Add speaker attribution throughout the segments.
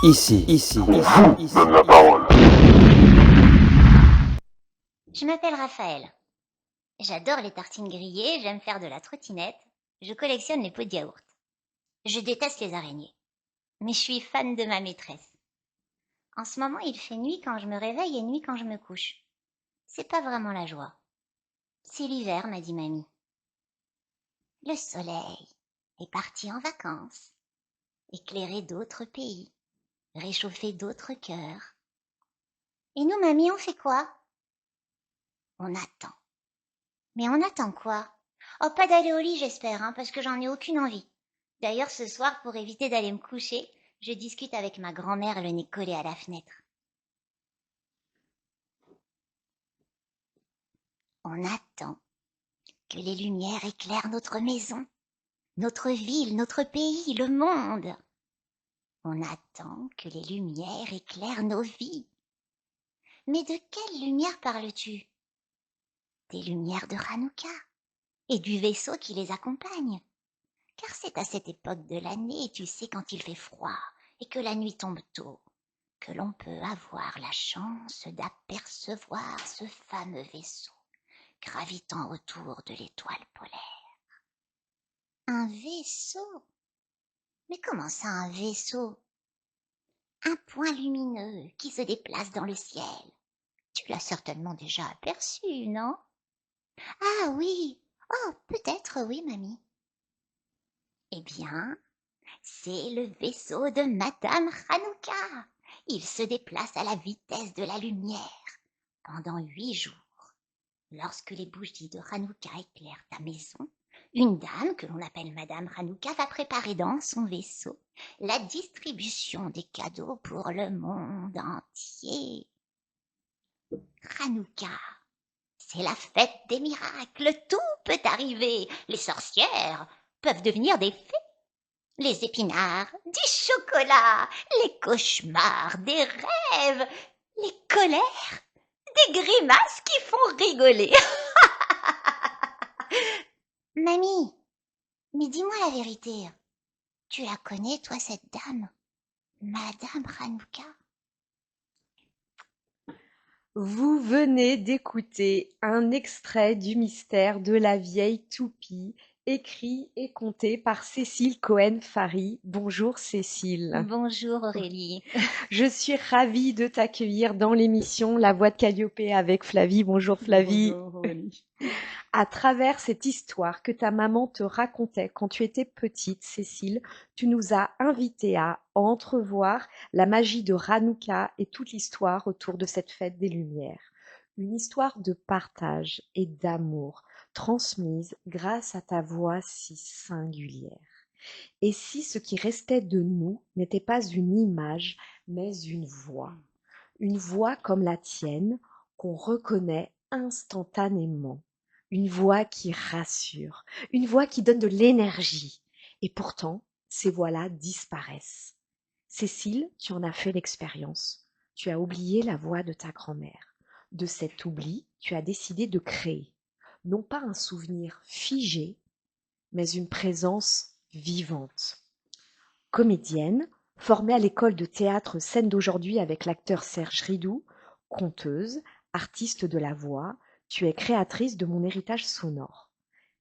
Speaker 1: Donne la parole.
Speaker 2: Je m'appelle Raphaël. J'adore les tartines grillées, j'aime faire de la trottinette, je collectionne les pots de yaourt. Je déteste les araignées, mais je suis fan de ma maîtresse. En ce moment, il fait nuit quand je me réveille et nuit quand je me couche. C'est pas vraiment la joie. C'est l'hiver, m'a dit mamie. Le soleil est parti en vacances, éclairer d'autres pays, réchauffer d'autres cœurs. Et nous, mamie, on fait quoi? On attend. Mais on attend quoi? Oh, pas d'aller au lit, j'espère, parce que j'en ai aucune envie. D'ailleurs, ce soir, pour éviter d'aller me coucher, je discute avec ma grand-mère le nez collé à la fenêtre. On attend que les lumières éclairent notre maison, notre ville, notre pays, le monde. On attend que les lumières éclairent nos vies. Mais de quelle lumière parles-tu? Des lumières de Hanouka et du vaisseau qui les accompagne. Car c'est à cette époque de l'année, tu sais, quand il fait froid et que la nuit tombe tôt, que l'on peut avoir la chance d'apercevoir ce fameux vaisseau gravitant autour de l'étoile polaire. Un vaisseau? Mais comment ça, un vaisseau? Un point lumineux qui se déplace dans le ciel. Tu l'as certainement déjà aperçu, non? Ah oui. Oh, peut-être oui, mamie. Eh bien, c'est le vaisseau de Madame Hanouka. Il se déplace à la vitesse de la lumière pendant 8 jours. Lorsque les bougies de Hanouka éclairent ta maison, une dame que l'on appelle Madame Hanouka va préparer dans son vaisseau la distribution des cadeaux pour le monde entier. Hanouka, c'est la fête des miracles, tout peut arriver. Les sorcières peuvent devenir des fées. Les épinards, du chocolat, les cauchemars, des rêves, les colères, des grimaces qui font rigoler. Mamie, mais dis-moi la vérité. Tu la connais, toi, cette dame, Madame Hanouka?
Speaker 3: Vous venez d'écouter un extrait du Mystère de la vieille toupie, écrit et conté par Cécile Cohen-Fary. Bonjour Cécile.
Speaker 2: Bonjour Aurélie.
Speaker 3: Je suis ravie de t'accueillir dans l'émission La Voix de Calliope avec Flavie. Bonjour Flavie.
Speaker 4: Bonjour Aurélie.
Speaker 3: À travers cette histoire que ta maman te racontait quand tu étais petite, Cécile, tu nous as invités à entrevoir la magie de Hanouka et toute l'histoire autour de cette fête des Lumières. Une histoire de partage et d'amour transmise grâce à ta voix si singulière. Et si ce qui restait de nous n'était pas une image, mais une voix comme la tienne qu'on reconnaît instantanément, une voix qui rassure, une voix qui donne de l'énergie. Et pourtant, ces voix-là disparaissent. Cécile, tu en as fait l'expérience. Tu as oublié la voix de ta grand-mère. De cet oubli, tu as décidé de créer, non pas un souvenir figé, mais une présence vivante. Comédienne, formée à l'école de théâtre Scène d'aujourd'hui avec l'acteur Serge Ridou, conteuse, artiste de la voix, tu es créatrice de mon héritage sonore.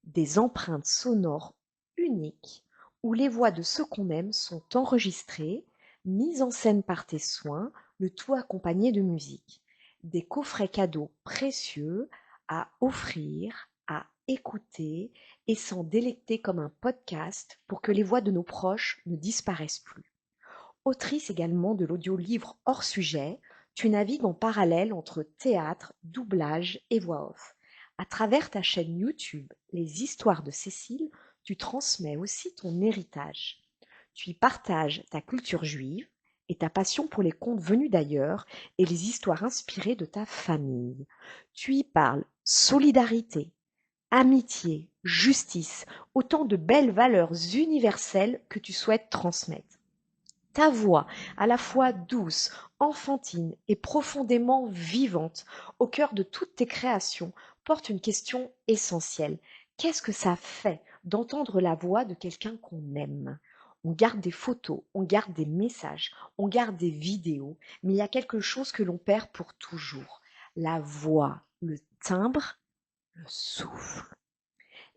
Speaker 3: Des empreintes sonores uniques où les voix de ceux qu'on aime sont enregistrées, mises en scène par tes soins, le tout accompagné de musique. Des coffrets cadeaux précieux à offrir, à écouter et s'en délecter comme un podcast pour que les voix de nos proches ne disparaissent plus. Autrice également de l'audio-livre hors sujet, tu navigues en parallèle entre théâtre, doublage et voix off. À travers ta chaîne YouTube Les Histoires de Cécile, tu transmets aussi ton héritage. Tu y partages ta culture juive et ta passion pour les contes venus d'ailleurs et les histoires inspirées de ta famille. Tu y parles solidarité, amitié, justice, autant de belles valeurs universelles que tu souhaites transmettre. Ta voix, à la fois douce, enfantine et profondément vivante, au cœur de toutes tes créations, porte une question essentielle. Qu'est-ce que ça fait d'entendre la voix de quelqu'un qu'on aime? On garde des photos, on garde des messages, on garde des vidéos, mais il y a quelque chose que l'on perd pour toujours. La voix, le timbre, le souffle.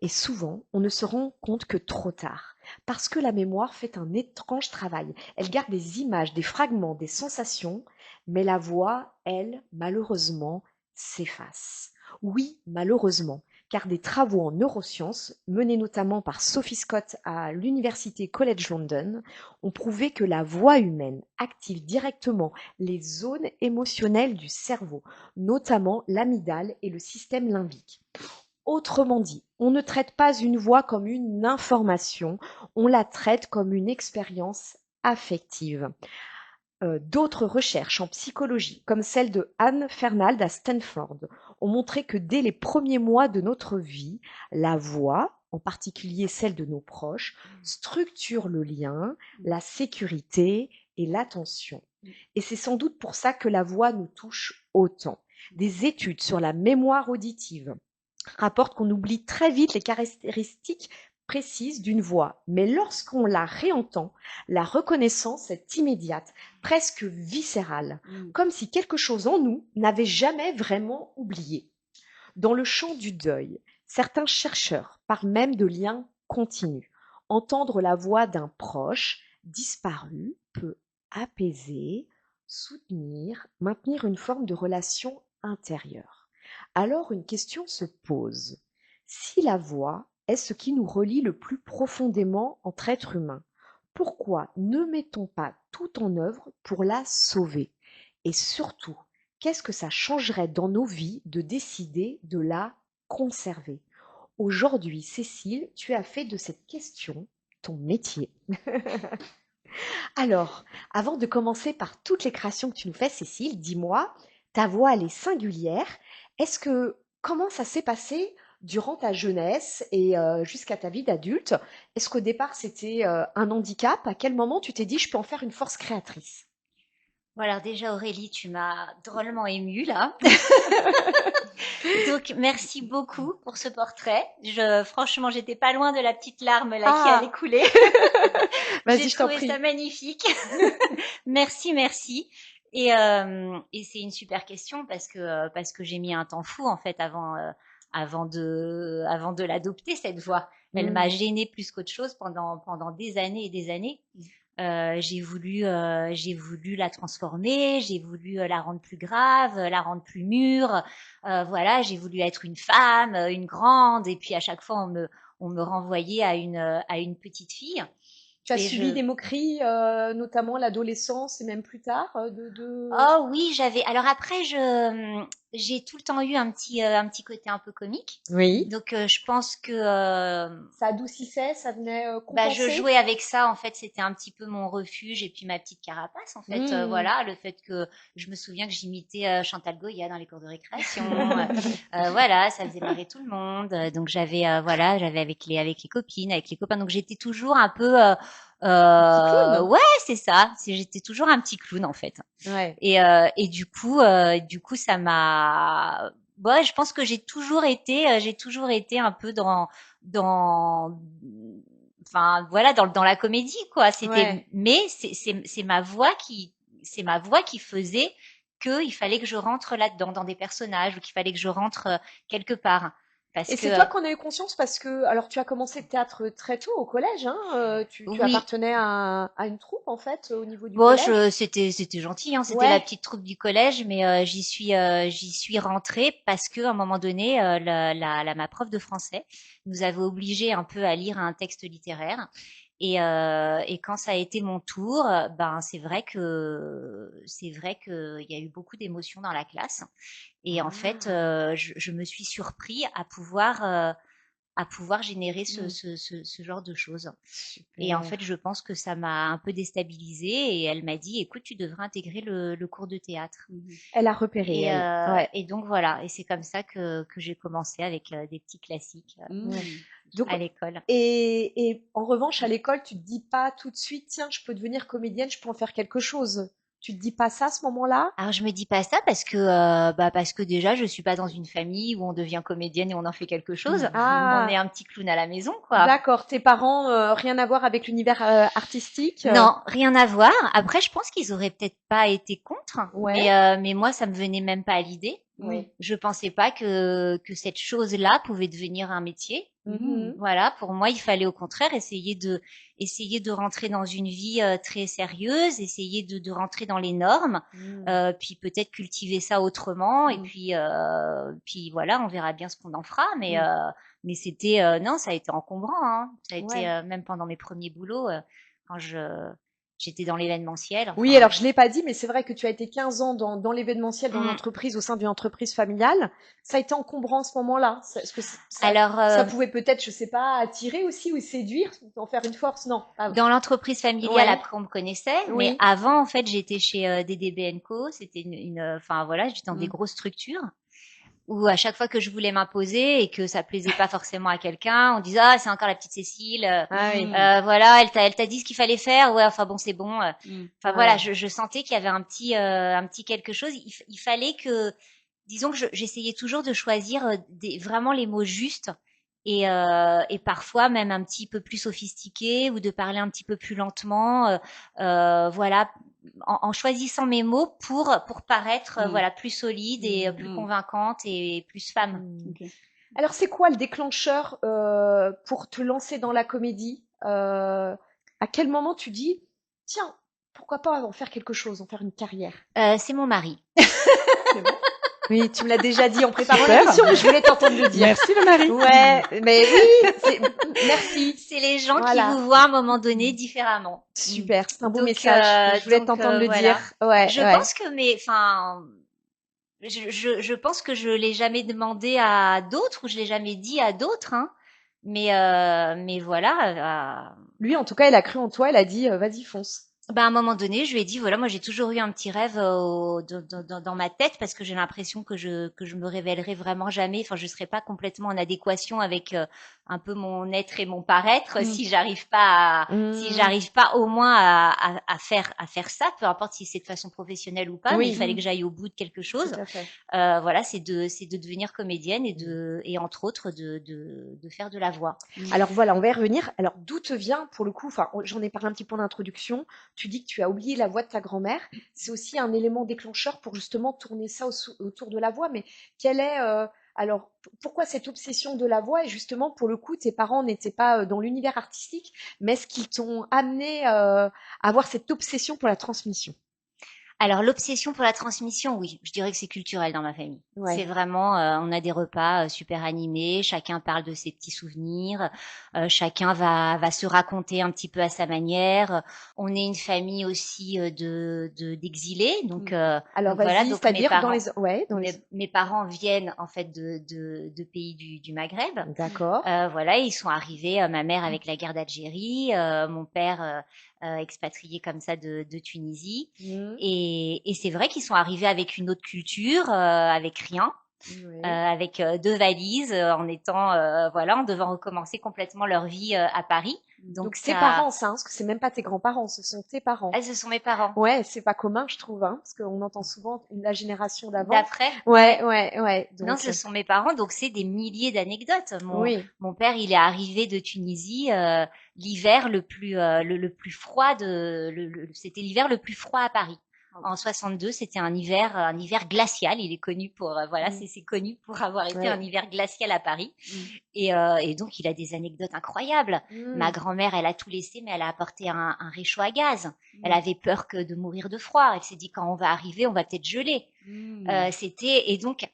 Speaker 3: Et souvent, on ne se rend compte que trop tard, parce que la mémoire fait un étrange travail. Elle garde des images, des fragments, des sensations, mais la voix, elle, malheureusement, s'efface. Oui, malheureusement, car des travaux en neurosciences, menés notamment par Sophie Scott à l'Université College London, ont prouvé que la voix humaine active directement les zones émotionnelles du cerveau, notamment l'amygdale et le système limbique. Autrement dit, on ne traite pas une voix comme une information, on la traite comme une expérience affective. D'autres recherches en psychologie, comme celle de Anne Fernald à Stanford, ont montré que dès les premiers mois de notre vie, la voix, en particulier celle de nos proches, structure le lien, la sécurité et l'attention. Et c'est sans doute pour ça que la voix nous touche autant. Des études sur la mémoire auditive rapporte qu'on oublie très vite les caractéristiques précises d'une voix, mais lorsqu'on la réentend, la reconnaissance est immédiate, presque viscérale, comme si quelque chose en nous n'avait jamais vraiment oublié. Dans le champ du deuil, certains chercheurs parlent même de liens continus. Entendre la voix d'un proche disparu peut apaiser, soutenir, maintenir une forme de relation intérieure. Alors une question se pose. Si la voix est ce qui nous relie le plus profondément entre êtres humains, pourquoi ne mettons pas tout en œuvre pour la sauver? Et surtout, qu'est-ce que ça changerait dans nos vies de décider de la conserver? Aujourd'hui, Cécile, tu as fait de cette question ton métier. Alors, avant de commencer par toutes les créations que tu nous fais, Cécile, dis-moi, ta voix, elle est singulière. Comment ça s'est passé durant ta jeunesse et jusqu'à ta vie d'adulte? Est-ce qu'au départ, c'était un handicap? À quel moment tu t'es dit, je peux en faire une force créatrice?
Speaker 2: Bon, alors déjà, Aurélie, tu m'as drôlement émue là. Donc, merci beaucoup pour ce portrait. Franchement, j'étais pas loin de la petite larme là qui allait couler.
Speaker 3: Vas-y,
Speaker 2: J'ai
Speaker 3: je t'en
Speaker 2: trouvé
Speaker 3: prie.
Speaker 2: ça magnifique. Merci, merci. Et c'est une super question parce que j'ai mis un temps fou en fait avant de l'adopter cette voix. Elle m'a gênée plus qu'autre chose pendant des années et des années. J'ai voulu la transformer, j'ai voulu la rendre plus grave, la rendre plus mûre. Voilà, j'ai voulu être une femme, une grande, et puis à chaque fois on me renvoyait à une petite fille.
Speaker 3: Tu as
Speaker 2: Et
Speaker 3: subi
Speaker 2: je,
Speaker 3: des moqueries, notamment à l'adolescence et même plus tard,
Speaker 2: Oh oui, j'avais. Alors après, j'ai tout le temps eu un petit côté un peu comique.
Speaker 3: Oui.
Speaker 2: Donc je pense que
Speaker 3: Ça adoucissait, ça venait
Speaker 2: bah, je
Speaker 3: compenser?
Speaker 2: jouais avec ça. En fait, c'était un petit peu mon refuge et puis ma petite carapace. En fait,
Speaker 3: Mmh.
Speaker 2: voilà, le fait que je me souviens que j'imitais Chantal Goya dans les cours de récréation. Voilà, ça faisait marrer tout le monde. Donc j'avais avec les copines, avec les copains. Donc j'étais toujours un peu
Speaker 3: Petit clown?
Speaker 2: ouais, c'est ça. J'étais toujours un petit clown en fait.
Speaker 3: Ouais.
Speaker 2: Et du coup, ça m'a. Ouais, je pense que j'ai toujours été un peu dans, enfin voilà, dans la comédie quoi.
Speaker 3: Ouais.
Speaker 2: Mais c'est ma voix qui faisait qu'il fallait que je rentre là-dedans, dans des personnages, ou qu'il fallait que je rentre quelque part, parce
Speaker 3: Et
Speaker 2: que
Speaker 3: c'est toi qu'on a eu conscience parce que, alors tu as commencé le théâtre très tôt au collège, hein, tu
Speaker 2: oui.
Speaker 3: appartenais à une troupe en fait au niveau du
Speaker 2: Bon,
Speaker 3: collège?
Speaker 2: c'était gentil, hein, c'était la
Speaker 3: Ouais.
Speaker 2: petite troupe du collège, mais j'y suis rentrée parce que à un moment donné, ma prof de français nous avait obligés un peu à lire un texte littéraire. Et quand ça a été mon tour, ben c'est vrai que il y a eu beaucoup d'émotions dans la classe. Et en fait,
Speaker 3: Ah.
Speaker 2: je me suis surpris à pouvoir générer
Speaker 3: Mmh.
Speaker 2: ce genre de choses. Et en
Speaker 3: Super.
Speaker 2: fait, je pense que ça m'a un peu déstabilisée et elle m'a dit, écoute, tu devrais intégrer le cours de théâtre.
Speaker 3: Elle a repéré, elle. Ouais.
Speaker 2: Et donc voilà, et c'est comme ça que j'ai commencé avec des petits classiques
Speaker 3: Ouais. Donc,
Speaker 2: à l'école.
Speaker 3: et en revanche, à l'école, tu te dis pas tout de suite, tiens, je peux devenir comédienne, je peux en faire quelque chose. Tu te dis pas ça à ce moment-là?
Speaker 2: Alors je me dis pas ça parce que déjà je suis pas dans une famille où on devient comédienne et on en fait quelque chose. On est
Speaker 3: Ah,
Speaker 2: un petit clown à la maison, quoi.
Speaker 3: d'accord. Tes parents, rien à voir avec l'univers artistique?
Speaker 2: Non, rien à voir. Après, je pense qu'ils auraient peut-être pas été contre,
Speaker 3: Ouais,
Speaker 2: mais moi, ça me venait même pas à l'idée.
Speaker 3: ouais.
Speaker 2: Je pensais pas que cette chose-là pouvait devenir un métier.
Speaker 3: Mhm.
Speaker 2: Voilà, pour moi, il fallait au contraire essayer de rentrer dans une vie très sérieuse, essayer de rentrer dans les normes,
Speaker 3: Mm.
Speaker 2: puis peut-être cultiver ça autrement, et
Speaker 3: Mm.
Speaker 2: puis voilà, on verra bien ce qu'on en fera.
Speaker 3: Mm.
Speaker 2: Mais c'était non, ça a été encombrant, hein. Ça a été
Speaker 3: Ouais.
Speaker 2: même pendant mes premiers boulots. Quand j'étais dans l'événementiel,
Speaker 3: Oui,
Speaker 2: enfin,
Speaker 3: alors je l'ai pas dit, mais c'est vrai que tu as été 15 ans dans l'événementiel, dans
Speaker 2: mmh.
Speaker 3: l'entreprise, au sein d'une entreprise familiale. Ça a été encombrant à ce moment-là. Est-ce que
Speaker 2: Alors,
Speaker 3: ça pouvait peut-être, je sais pas, attirer aussi ou séduire, en faire une force? Non. Ah,
Speaker 2: dans l'entreprise familiale,
Speaker 3: ouais,
Speaker 2: après, on me connaissait, mais
Speaker 3: oui.
Speaker 2: avant, en fait, j'étais chez DDB & Co. C'était enfin voilà, j'étais dans des
Speaker 3: Mm.
Speaker 2: grosses structures où à chaque fois que je voulais m'imposer et que ça plaisait pas forcément à quelqu'un, on disait ah c'est encore la petite Cécile,
Speaker 3: Ah oui.
Speaker 2: voilà, elle t'a dit ce qu'il fallait faire, ouais, enfin bon c'est bon. Enfin voilà,
Speaker 3: Ouais.
Speaker 2: je sentais qu'il y avait un petit quelque chose. Il fallait que disons que j'essayais toujours de choisir vraiment les mots justes et parfois même un petit peu plus sophistiqués ou de parler un petit peu plus lentement, voilà, en choisissant mes mots pour paraître voilà plus solide et plus convaincante et plus femme.
Speaker 3: Mm. Alors, c'est quoi le déclencheur pour te lancer dans la comédie? À quel moment tu dis, tiens, pourquoi pas en faire quelque chose, en faire une carrière?
Speaker 2: C'est mon mari.
Speaker 3: C'est vrai. Oui, tu me l'as déjà dit en préparant
Speaker 1: Super.
Speaker 3: l'émission, mais je voulais t'entendre le dire.
Speaker 1: Merci le mari.
Speaker 3: Ouais, mais oui, merci.
Speaker 2: C'est les gens qui
Speaker 3: Voilà.
Speaker 2: vous voient à un moment donné différemment.
Speaker 3: Super, c'est un beau
Speaker 2: Donc,
Speaker 3: message. Je voulais t'entendre le dire.
Speaker 2: voilà.
Speaker 3: Ouais,
Speaker 2: Je
Speaker 3: ouais.
Speaker 2: pense que enfin, je pense que je l'ai jamais demandé à d'autres ou je l'ai jamais dit à d'autres, hein. Mais voilà.
Speaker 3: Lui, en tout cas, il a cru en toi, il a dit, vas-y, fonce.
Speaker 2: À un moment donné, je lui ai dit, voilà, moi j'ai toujours eu un petit rêve dans ma tête parce que j'ai l'impression que je me révélerai vraiment jamais. Enfin, je serai pas complètement en adéquation avec un peu mon être et mon paraître si
Speaker 3: Mmh.
Speaker 2: j'arrive pas au moins à faire ça, peu importe si c'est de façon professionnelle ou pas. Mais il
Speaker 3: Oui,
Speaker 2: fallait que j'aille au bout de quelque chose.
Speaker 3: tout à fait.
Speaker 2: Voilà, c'est de devenir comédienne et entre autres de faire de la voix.
Speaker 3: Alors voilà, on va y revenir. Alors d'où te vient, pour le coup, enfin, j'en ai parlé un petit peu en introduction, tu dis que tu as oublié la voix de ta grand-mère. C'est aussi un élément déclencheur pour justement tourner ça autour de la voix. Mais quelle est, alors, pourquoi cette obsession de la voix? Et justement, pour le coup, tes parents n'étaient pas dans l'univers artistique, mais est-ce qu'ils t'ont amené à avoir cette obsession pour la transmission?
Speaker 2: Alors l'obsession pour la transmission, oui, je dirais que c'est culturel dans ma famille. C'est
Speaker 3: Ouais.
Speaker 2: vraiment, on a des repas super animés, chacun parle de ses petits souvenirs, chacun va se raconter un petit peu à sa manière. On est une famille aussi d'exilés,
Speaker 3: Alors
Speaker 2: donc voilà,
Speaker 3: vas-y,
Speaker 2: donc mes
Speaker 3: c'est-à-dire dans
Speaker 2: parents,
Speaker 3: les, ouais, dans les,
Speaker 2: mes parents viennent en fait de pays du Maghreb.
Speaker 3: d'accord.
Speaker 2: Voilà, ils sont arrivés, ma mère avec la guerre d'Algérie, mon père expatrié comme ça de Tunisie.
Speaker 3: Mmh.
Speaker 2: Et c'est vrai qu'ils sont arrivés avec une autre culture, avec rien,
Speaker 3: Ouais.
Speaker 2: avec deux valises, en étant, voilà, en devant recommencer complètement leur vie à Paris. Donc
Speaker 3: Donc tes
Speaker 2: ça,
Speaker 3: parents, ça, hein, parce que c'est même pas tes grands-parents, ce sont tes parents.
Speaker 2: ce sont mes parents.
Speaker 3: Ouais, c'est pas commun, je trouve, hein, parce qu'on entend souvent la génération d'avant.
Speaker 2: D'après,
Speaker 3: Ouais, ouais, ouais.
Speaker 2: non,
Speaker 3: Donc,
Speaker 2: ce sont mes parents, donc c'est des milliers d'anecdotes.
Speaker 3: oui.
Speaker 2: Mon père, il est arrivé de Tunisie l'hiver le plus froid c'était l'hiver le plus froid à Paris. En 62, c'était un hiver glacial. Il est connu pour, voilà,
Speaker 3: Mm.
Speaker 2: c'est connu pour avoir été
Speaker 3: Ouais.
Speaker 2: un hiver glacial à Paris. Et donc, il a des anecdotes incroyables. Ma
Speaker 3: Mm.
Speaker 2: grand-mère, elle a tout laissé, mais elle a apporté un réchaud à gaz. Elle avait peur que de mourir de froid. Elle s'est dit, quand on va arriver, on va peut-être geler. Et donc,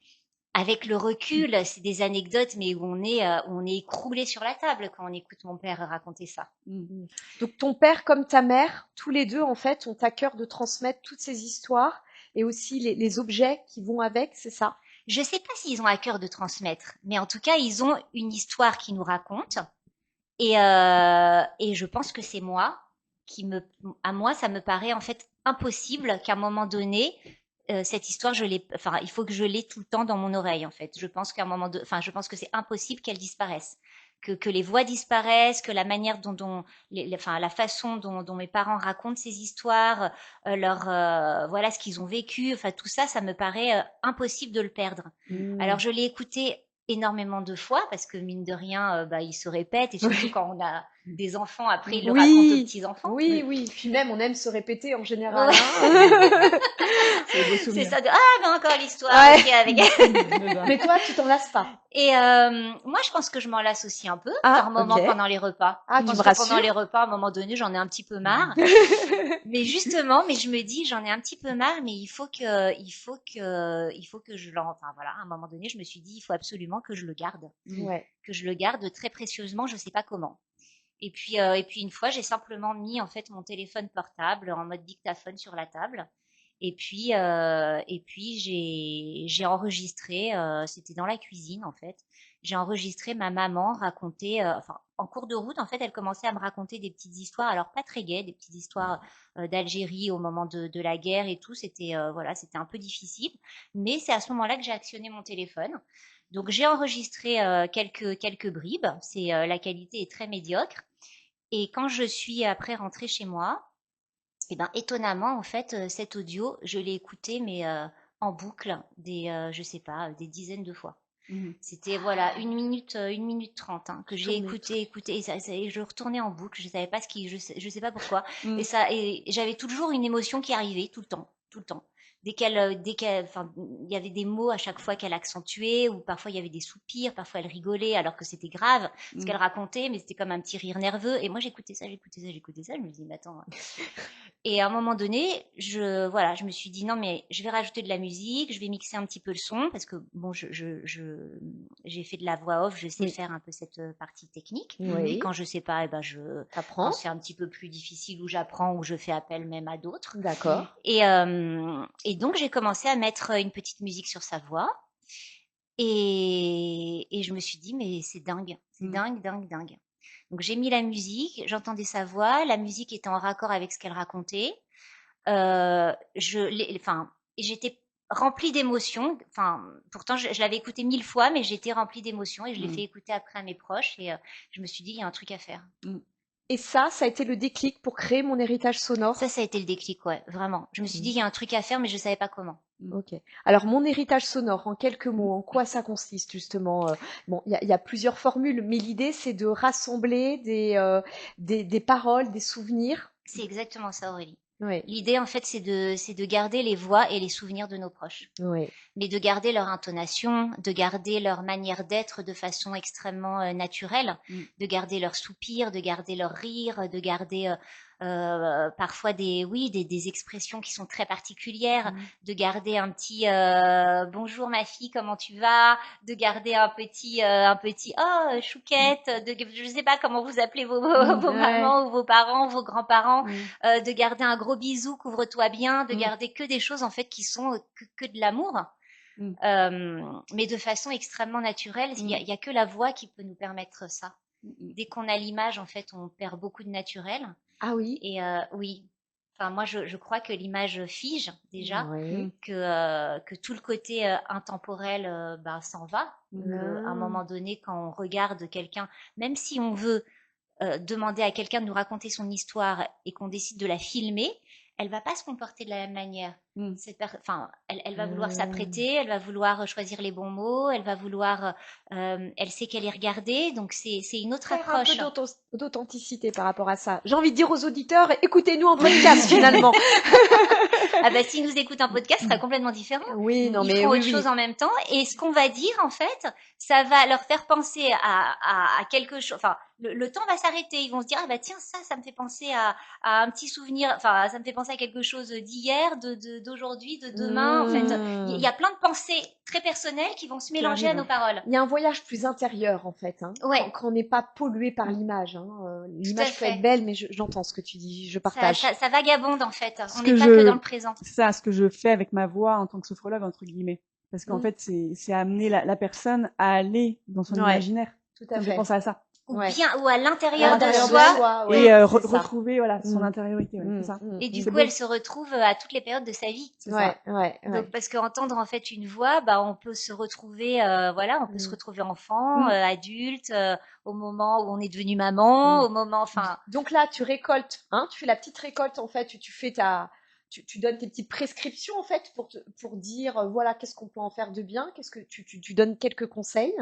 Speaker 2: avec le recul, c'est des anecdotes, mais où on est écroulé sur la table quand on écoute mon père raconter ça.
Speaker 3: Mm. Donc ton père comme ta mère, tous les deux, en fait, ont à cœur de transmettre toutes ces histoires et aussi les objets qui vont avec, c'est ça?
Speaker 2: Je sais pas s'ils ont à cœur de transmettre, mais en tout cas, ils ont une histoire qui nous raconte. Et je pense que c'est moi à moi, ça me paraît en fait impossible qu'à un moment donné, cette histoire, enfin, il faut que je l'ai tout le temps dans mon oreille, en fait. Je pense qu'à un moment enfin, je pense que c'est impossible qu'elle disparaisse. que les voix disparaissent, que la manière enfin la façon dont mes parents racontent ces histoires, voilà ce qu'ils ont vécu, enfin tout ça, ça me paraît impossible de le perdre. Alors je l'ai écouté énormément de fois parce que mine de rien, il se répète et surtout quand on a des enfants, après ils le racontent aux petits-enfants.
Speaker 3: Oui. Puis même, on aime se répéter en général.
Speaker 2: Ouais.
Speaker 3: Hein.
Speaker 2: C'est ça de mais encore l'histoire.
Speaker 3: Ouais.
Speaker 2: Ok, avec.
Speaker 3: Mais toi, tu t'en lasses pas.
Speaker 2: Et moi, je pense que je m'en lasse aussi un peu par moment
Speaker 3: ok.
Speaker 2: pendant les repas.
Speaker 3: Ah,
Speaker 2: je pense
Speaker 3: tu me
Speaker 2: que pendant
Speaker 3: rassures.
Speaker 2: les repas, à un moment donné, j'en ai un petit peu marre. Mais justement, je me dis, j'en ai un petit peu marre, mais il faut que je enfin voilà, à un moment donné, je me suis dit, il faut absolument que je le garde, que je le garde très précieusement. Je sais pas comment. Et puis une fois, j'ai simplement mis en fait mon téléphone portable en mode dictaphone sur la table. Et puis j'ai enregistré. C'était dans la cuisine en fait. J'ai enregistré ma maman raconter. Enfin, en cours de route, en fait, elle commençait à me raconter des petites histoires. Alors pas très gaies, des petites histoires d'Algérie au moment de la guerre et tout. C'était voilà, c'était un peu difficile. Mais c'est à ce moment-là que j'ai actionné mon téléphone. Donc j'ai enregistré quelques bribes. La qualité est très médiocre. Et quand je suis après rentrée chez moi, étonnamment, en fait, cet audio, je l'ai écouté, mais en boucle, je sais pas, des dizaines de fois. C'était voilà 1 minute 30 que j'ai écouté, et je retournais en boucle. Je savais pas je sais pas pourquoi. Et j'avais toujours une émotion qui arrivait tout le temps, tout le temps. Enfin, il y avait des mots à chaque fois qu'elle accentuait, ou parfois il y avait des soupirs, parfois elle rigolait alors que c'était grave ce qu'elle racontait, mais c'était comme un petit rire nerveux. Et moi j'écoutais ça. Je me disais, mais attends. Et à un moment donné, je me suis dit non, mais je vais rajouter de la musique, je vais mixer un petit peu le son parce que bon, j'ai fait de la voix off, je sais faire un peu cette partie technique. Et quand je sais pas, quand c'est un petit peu plus difficile, ou j'apprends, ou je fais appel même à d'autres.
Speaker 3: D'accord.
Speaker 2: Et donc j'ai commencé à mettre une petite musique sur sa voix. Et je me suis dit, mais c'est dingue, dingue. Donc j'ai mis la musique, j'entendais sa voix, la musique était en raccord avec ce qu'elle racontait. J'étais remplie d'émotions. Enfin, pourtant je l'avais écouté 1000 fois, mais j'étais remplie d'émotions et je l'ai fait écouter après à mes proches. Et je me suis dit, il y a un truc à faire.
Speaker 3: Et ça a été le déclic pour créer mon héritage sonore.
Speaker 2: Ça a été le déclic, ouais, vraiment. Je me suis dit, il y a un truc à faire, mais je savais pas comment.
Speaker 3: Ok. Alors, mon héritage sonore, en quelques mots, en quoi ça consiste justement? Bon, il y a plusieurs formules, mais l'idée, c'est de rassembler des paroles, des souvenirs.
Speaker 2: C'est exactement ça, Aurélie.
Speaker 3: Oui.
Speaker 2: L'idée, en fait, c'est de garder les voix et les souvenirs de nos proches.
Speaker 3: Oui.
Speaker 2: Mais de garder leur intonation, de garder leur manière d'être de façon extrêmement naturelle, de garder leurs soupirs, de garder leurs rires, de garder parfois des expressions qui sont très particulières, de garder un petit bonjour ma fille, comment tu vas, de garder un petit oh chouquette, je sais pas comment vous appelez vos mamans ou vos parents, vos grands-parents, de garder un gros bisou, couvre-toi bien, de garder que des choses en fait qui sont que de l'amour. Mais de façon extrêmement naturelle. Il y a que la voix qui peut nous permettre ça. Dès qu'on a l'image, en fait, on perd beaucoup de naturel.
Speaker 3: Ah oui.
Speaker 2: Et oui. Enfin, moi, je crois que l'image fige déjà, que tout le côté intemporel s'en va. À un moment donné, quand on regarde quelqu'un, même si on veut demander à quelqu'un de nous raconter son histoire et qu'on décide de la filmer, elle va pas se comporter de la même manière. Elle va vouloir s'apprêter, elle va vouloir choisir les bons mots, elle va vouloir, elle sait qu'elle est regardée, donc c'est une autre approche.
Speaker 3: Un peu d'authenticité par rapport à ça. J'ai envie de dire aux auditeurs, écoutez-nous en podcast finalement.
Speaker 2: Ah bah s'ils nous écoutent en podcast, ce sera complètement différent.
Speaker 3: Oui, non,
Speaker 2: Ils
Speaker 3: mais
Speaker 2: feront autre chose en même temps, et ce qu'on va dire en fait, ça va leur faire penser à quelque chose. Enfin, le temps va s'arrêter. Ils vont se dire ah bah tiens, ça me fait penser à un petit souvenir. Enfin, ça me fait penser à quelque chose d'hier, d'aujourd'hui, de demain. En fait, il y a plein de pensées très personnelles qui vont se mélanger à nos paroles.
Speaker 3: Il y a un voyage plus intérieur en fait,
Speaker 2: Ouais.
Speaker 3: quand on n'est pas pollué par l'image. L'image peut être belle, mais j'entends ce que tu dis, je partage.
Speaker 2: Ça vagabonde en fait. On n'est pas que dans le présent.
Speaker 1: C'est ça, ce que je fais avec ma voix en tant que sophrologue entre guillemets, parce qu'en fait c'est amener la personne à aller dans son imaginaire.
Speaker 3: Tout à fait.
Speaker 1: Je pense à ça.
Speaker 2: ou
Speaker 3: Ouais.
Speaker 2: bien, ou à
Speaker 3: À
Speaker 2: l'intérieur de
Speaker 3: l'intérieur de
Speaker 2: soi.
Speaker 3: soi,
Speaker 1: Et
Speaker 3: ouais,
Speaker 1: re
Speaker 3: c'est ça.
Speaker 1: retrouver, voilà, son
Speaker 3: Mmh.
Speaker 1: intériorité, ouais, c'est ça.
Speaker 2: Et du
Speaker 1: C'est
Speaker 2: coup,
Speaker 1: beau.
Speaker 2: elle se retrouve à toutes les périodes de sa vie.
Speaker 1: C'est
Speaker 3: Ouais,
Speaker 1: ça.
Speaker 3: ouais,
Speaker 2: Donc,
Speaker 3: ouais.
Speaker 2: parce qu'entendre en fait une voix, on peut se retrouver, voilà, on peut se
Speaker 3: Mmh.
Speaker 2: retrouver enfant,
Speaker 1: Mmh.
Speaker 2: adulte, au moment où on est devenu maman,
Speaker 3: Mmh.
Speaker 2: au moment, enfin,
Speaker 3: Donc là, tu récoltes, hein, tu fais la petite récolte en fait, tu fais tu donnes tes petites prescriptions en fait pour dire voilà qu'est-ce qu'on peut en faire de bien, qu'est-ce que tu donnes quelques conseils,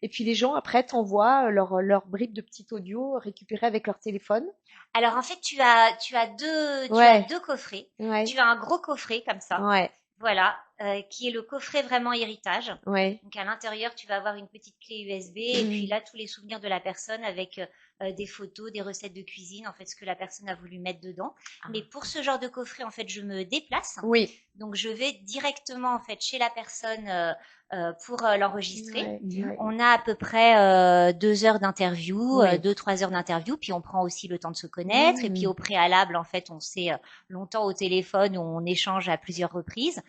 Speaker 3: et puis les gens après t'envoient leur bribe de petit audio récupéré avec leur téléphone.
Speaker 2: alors en fait, tu as
Speaker 3: Ouais,
Speaker 2: deux coffrets.
Speaker 3: ouais,
Speaker 2: Tu as un gros coffret comme ça,
Speaker 3: ouais,
Speaker 2: voilà, qui est le coffret vraiment héritage.
Speaker 3: ouais.
Speaker 2: Donc à l'intérieur, tu vas avoir une petite clé USB et puis
Speaker 3: Mmh.
Speaker 2: là, tous les souvenirs de la personne avec des photos, des recettes de cuisine, en fait, ce que la personne a voulu mettre dedans.
Speaker 3: Ah.
Speaker 2: Mais pour ce genre de coffret, en fait, je me déplace.
Speaker 3: Oui.
Speaker 2: Donc je vais directement en fait chez la personne pour l'enregistrer.
Speaker 3: Ouais,
Speaker 1: Mhm.
Speaker 3: ouais.
Speaker 2: On a à peu près 2 heures d'interview,
Speaker 3: Oui.
Speaker 2: 2-3 heures d'interview, puis on prend aussi le temps de se connaître. Et puis
Speaker 3: Mmh.
Speaker 2: au préalable, en fait, on s'est longtemps au téléphone, où on échange à plusieurs reprises.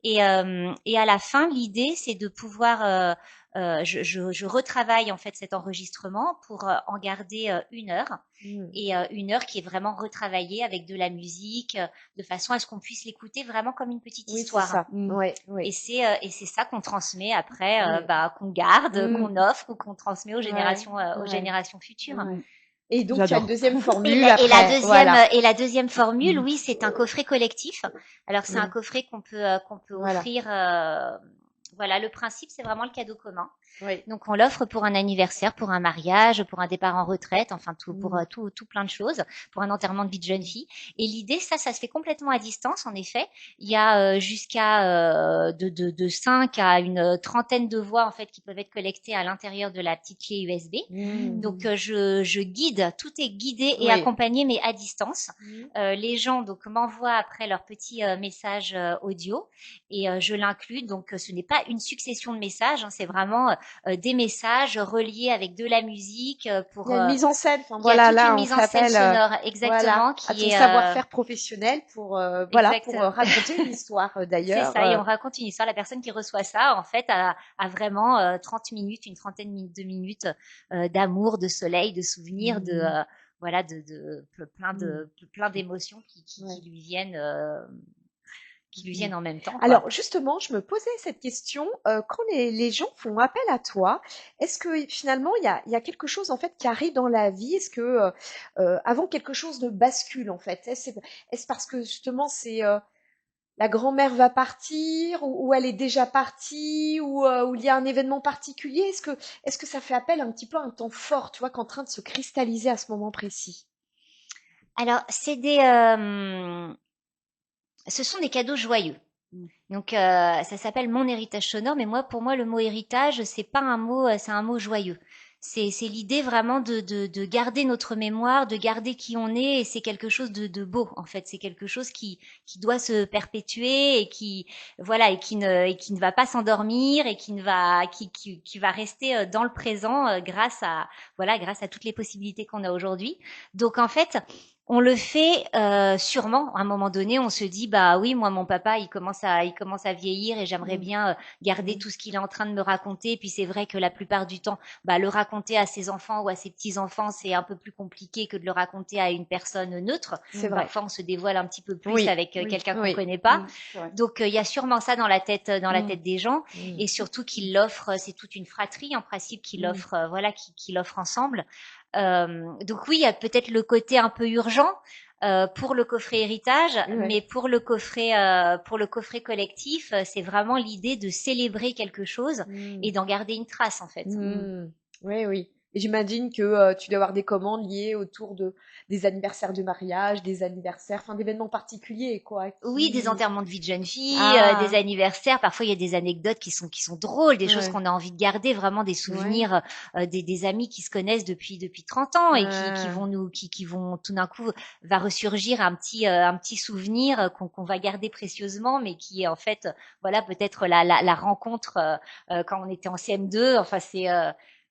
Speaker 2: Et à la fin, l'idée, c'est de pouvoir, je retravaille en fait cet enregistrement pour en garder 1 heure.
Speaker 3: Mmh.
Speaker 2: Et 1 heure qui est vraiment retravaillée avec de la musique, de façon à ce qu'on puisse l'écouter vraiment comme une petite
Speaker 3: Oui, c'est
Speaker 2: histoire.
Speaker 3: ça.
Speaker 1: Mmh.
Speaker 3: Ouais,
Speaker 2: Et
Speaker 3: ouais.
Speaker 2: c'est ça qu'on transmet après,
Speaker 3: Oui.
Speaker 2: qu'on garde,
Speaker 3: Mmh.
Speaker 2: qu'on offre ou qu'on transmet aux
Speaker 3: Ouais,
Speaker 2: aux
Speaker 3: ouais.
Speaker 2: générations futures.
Speaker 1: Ouais.
Speaker 3: Et donc tu as une
Speaker 1: J'adore.
Speaker 3: deuxième
Speaker 2: Et
Speaker 3: formule
Speaker 2: la
Speaker 3: après.
Speaker 2: deuxième,
Speaker 3: Voilà.
Speaker 2: formule, oui, c'est un coffret collectif. Alors c'est un
Speaker 3: Mmh.
Speaker 2: coffret qu'on peut
Speaker 3: Voilà.
Speaker 2: offrir. Voilà, le principe, c'est vraiment le cadeau commun.
Speaker 3: Oui.
Speaker 2: Donc on l'offre pour un anniversaire, pour un mariage, pour un départ en retraite, enfin pour
Speaker 3: Mmh.
Speaker 2: tout plein de choses, pour un enterrement de vie de jeune fille. Et l'idée, ça se fait complètement à distance. En effet, il y a jusqu'à de 5 à une trentaine de voix en fait qui peuvent être collectées à l'intérieur de la petite clé USB.
Speaker 3: Mmh.
Speaker 2: Donc je guide, tout est guidé et
Speaker 3: Oui.
Speaker 2: accompagné, mais à distance.
Speaker 3: Mmh.
Speaker 2: Les gens donc m'envoient après leur petit message audio et je l'inclus. Donc ce n'est pas une succession de messages, hein, c'est vraiment des messages reliés avec de la musique
Speaker 3: Il y a une mise en scène. Enfin
Speaker 2: il y a
Speaker 3: voilà,
Speaker 2: toute une
Speaker 3: là on
Speaker 2: mise
Speaker 3: fait
Speaker 2: en scène
Speaker 3: appel
Speaker 2: sonore
Speaker 3: voilà,
Speaker 2: exactement
Speaker 3: à
Speaker 2: qui
Speaker 3: ton
Speaker 2: est
Speaker 3: savoir-faire professionnel pour voilà, pour
Speaker 2: exact.
Speaker 3: raconter une histoire
Speaker 2: C'est
Speaker 3: d'ailleurs.
Speaker 2: ça, et on raconte une histoire. La personne qui reçoit ça, en fait, a vraiment 30 minutes, une trentaine de minutes d'amour, de soleil, de souvenirs, voilà, plein d'émotions
Speaker 3: Ouais.
Speaker 2: qui lui viennent en même temps, quoi.
Speaker 3: Alors justement, je me posais cette question, quand les gens font appel à toi, est-ce que finalement il y a quelque chose en fait qui arrive dans la vie? Est-ce que, avant quelque chose ne bascule en fait? Est-ce parce que justement c'est, la grand-mère va partir ou elle est déjà partie ou il y a un événement particulier? Est-ce que ça fait appel un petit peu à un temps fort, tu vois, qui est en train de se cristalliser à ce moment précis?
Speaker 2: Alors, ce sont des cadeaux joyeux. Donc, ça s'appelle mon héritage sonore, mais moi, pour moi, le mot héritage, c'est pas un mot, c'est un mot joyeux. C'est l'idée vraiment de garder notre mémoire, de garder qui on est, et c'est quelque chose de beau, en fait. C'est quelque chose qui doit se perpétuer et voilà, et qui ne va pas s'endormir et qui va rester dans le présent, voilà, grâce à toutes les possibilités qu'on a aujourd'hui. Donc, en fait, on le fait sûrement. À un moment donné, on se dit bah oui, moi mon papa, il commence à vieillir et j'aimerais bien garder tout ce qu'il est en train de me raconter. Puis c'est vrai que la plupart du temps, le raconter à ses enfants ou à ses petits enfants, c'est un peu plus compliqué que de le raconter à une personne neutre.
Speaker 3: C'est vrai.
Speaker 2: Parfois, on se dévoile un petit peu plus
Speaker 3: Oui,
Speaker 2: avec
Speaker 1: oui,
Speaker 2: quelqu'un qu'on
Speaker 3: oui.
Speaker 2: connaît pas.
Speaker 1: C'est vrai.
Speaker 2: Donc il y a sûrement ça dans la tête des gens, et surtout qu'ils l'offrent. C'est toute une fratrie en principe qui l'offre, voilà, qui l'offre ensemble. Donc oui, il y a peut-être le côté un peu urgent pour le coffret héritage,
Speaker 3: Ouais.
Speaker 2: mais pour le coffret collectif, c'est vraiment l'idée de célébrer quelque chose et d'en garder une trace en fait.
Speaker 3: Oui, oui. Et j'imagine que tu dois avoir des commandes liées autour des anniversaires de mariage, des anniversaires, enfin d'événements particuliers, quoi.
Speaker 2: Oui, des enterrements de vie de jeune fille,
Speaker 3: Ah,
Speaker 2: des anniversaires. Parfois, il y a des anecdotes qui sont drôles, des choses
Speaker 3: ouais,
Speaker 2: qu'on a envie de garder, vraiment des
Speaker 3: ouais.
Speaker 2: souvenirs, des amis qui se connaissent depuis 30 ans et qui
Speaker 3: Ah,
Speaker 2: vont tout d'un coup va ressurgir un petit souvenir qu'on va garder précieusement, mais qui est en fait, voilà, peut-être la rencontre quand on était en CM2. Enfin,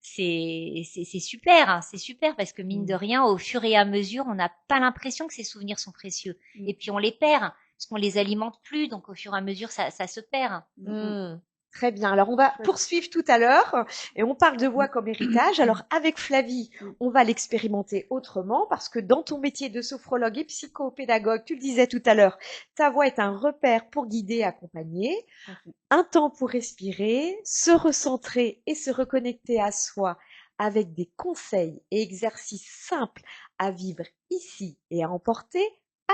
Speaker 2: c'est super, hein, c'est super parce que mine de rien, au fur et à mesure, on n'a pas l'impression que ces souvenirs sont précieux. Et puis on les perd parce qu'on les alimente plus, donc au fur et à mesure, ça se perd.
Speaker 3: hmm. Très bien. Alors, on va
Speaker 1: Chouette.
Speaker 3: poursuivre tout à l'heure et on parle de voix comme héritage. Alors, avec Flavie, on va l'expérimenter autrement parce que dans ton métier de sophrologue et psychopédagogue, tu le disais tout à l'heure, ta voix est un repère pour guider et accompagner,
Speaker 1: Parfait.
Speaker 3: un temps pour respirer, se recentrer et se reconnecter à soi avec des conseils et exercices simples à vivre ici et à emporter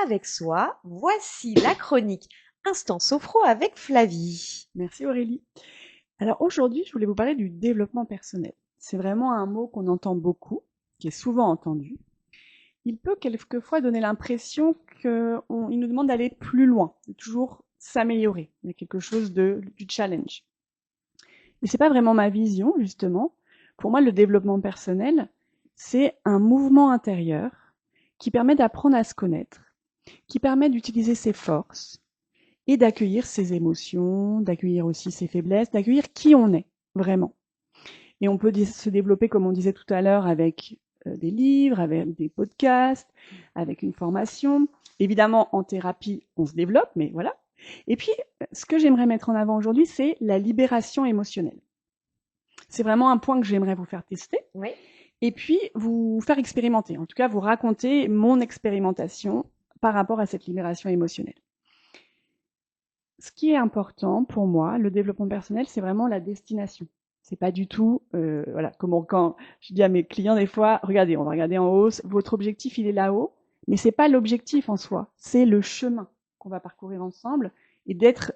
Speaker 3: avec soi. Voici la chronique Instant Sophro avec Flavie.
Speaker 1: Merci Aurélie. Alors aujourd'hui, je voulais vous parler du développement personnel. C'est vraiment un mot qu'on entend beaucoup, qui est souvent entendu. Il peut quelquefois donner l'impression qu'il nous demande d'aller plus loin, de toujours s'améliorer. Il y a quelque chose du challenge. Mais c'est pas vraiment ma vision, justement. Pour moi, le développement personnel, c'est un mouvement intérieur qui permet d'apprendre à se connaître, qui permet d'utiliser ses forces et d'accueillir ses émotions, d'accueillir aussi ses faiblesses, d'accueillir qui on est, vraiment. Et on peut se développer, comme on disait tout à l'heure, avec des livres, avec des podcasts, avec une formation. Évidemment, en thérapie, on se développe, mais voilà. Et puis, ce que j'aimerais mettre en avant aujourd'hui, c'est la libération émotionnelle. C'est vraiment un point que j'aimerais vous faire tester.
Speaker 3: Oui.
Speaker 1: Et puis, vous faire expérimenter. En tout cas, vous raconter mon expérimentation par rapport à cette libération émotionnelle. Ce qui est important pour moi, le développement personnel, c'est vraiment la destination. C'est pas du tout, voilà, comment quand je dis à mes clients des fois, regardez, on va regarder en haut, votre objectif il est là-haut, mais c'est pas l'objectif en soi, c'est le chemin qu'on va parcourir ensemble et d'être,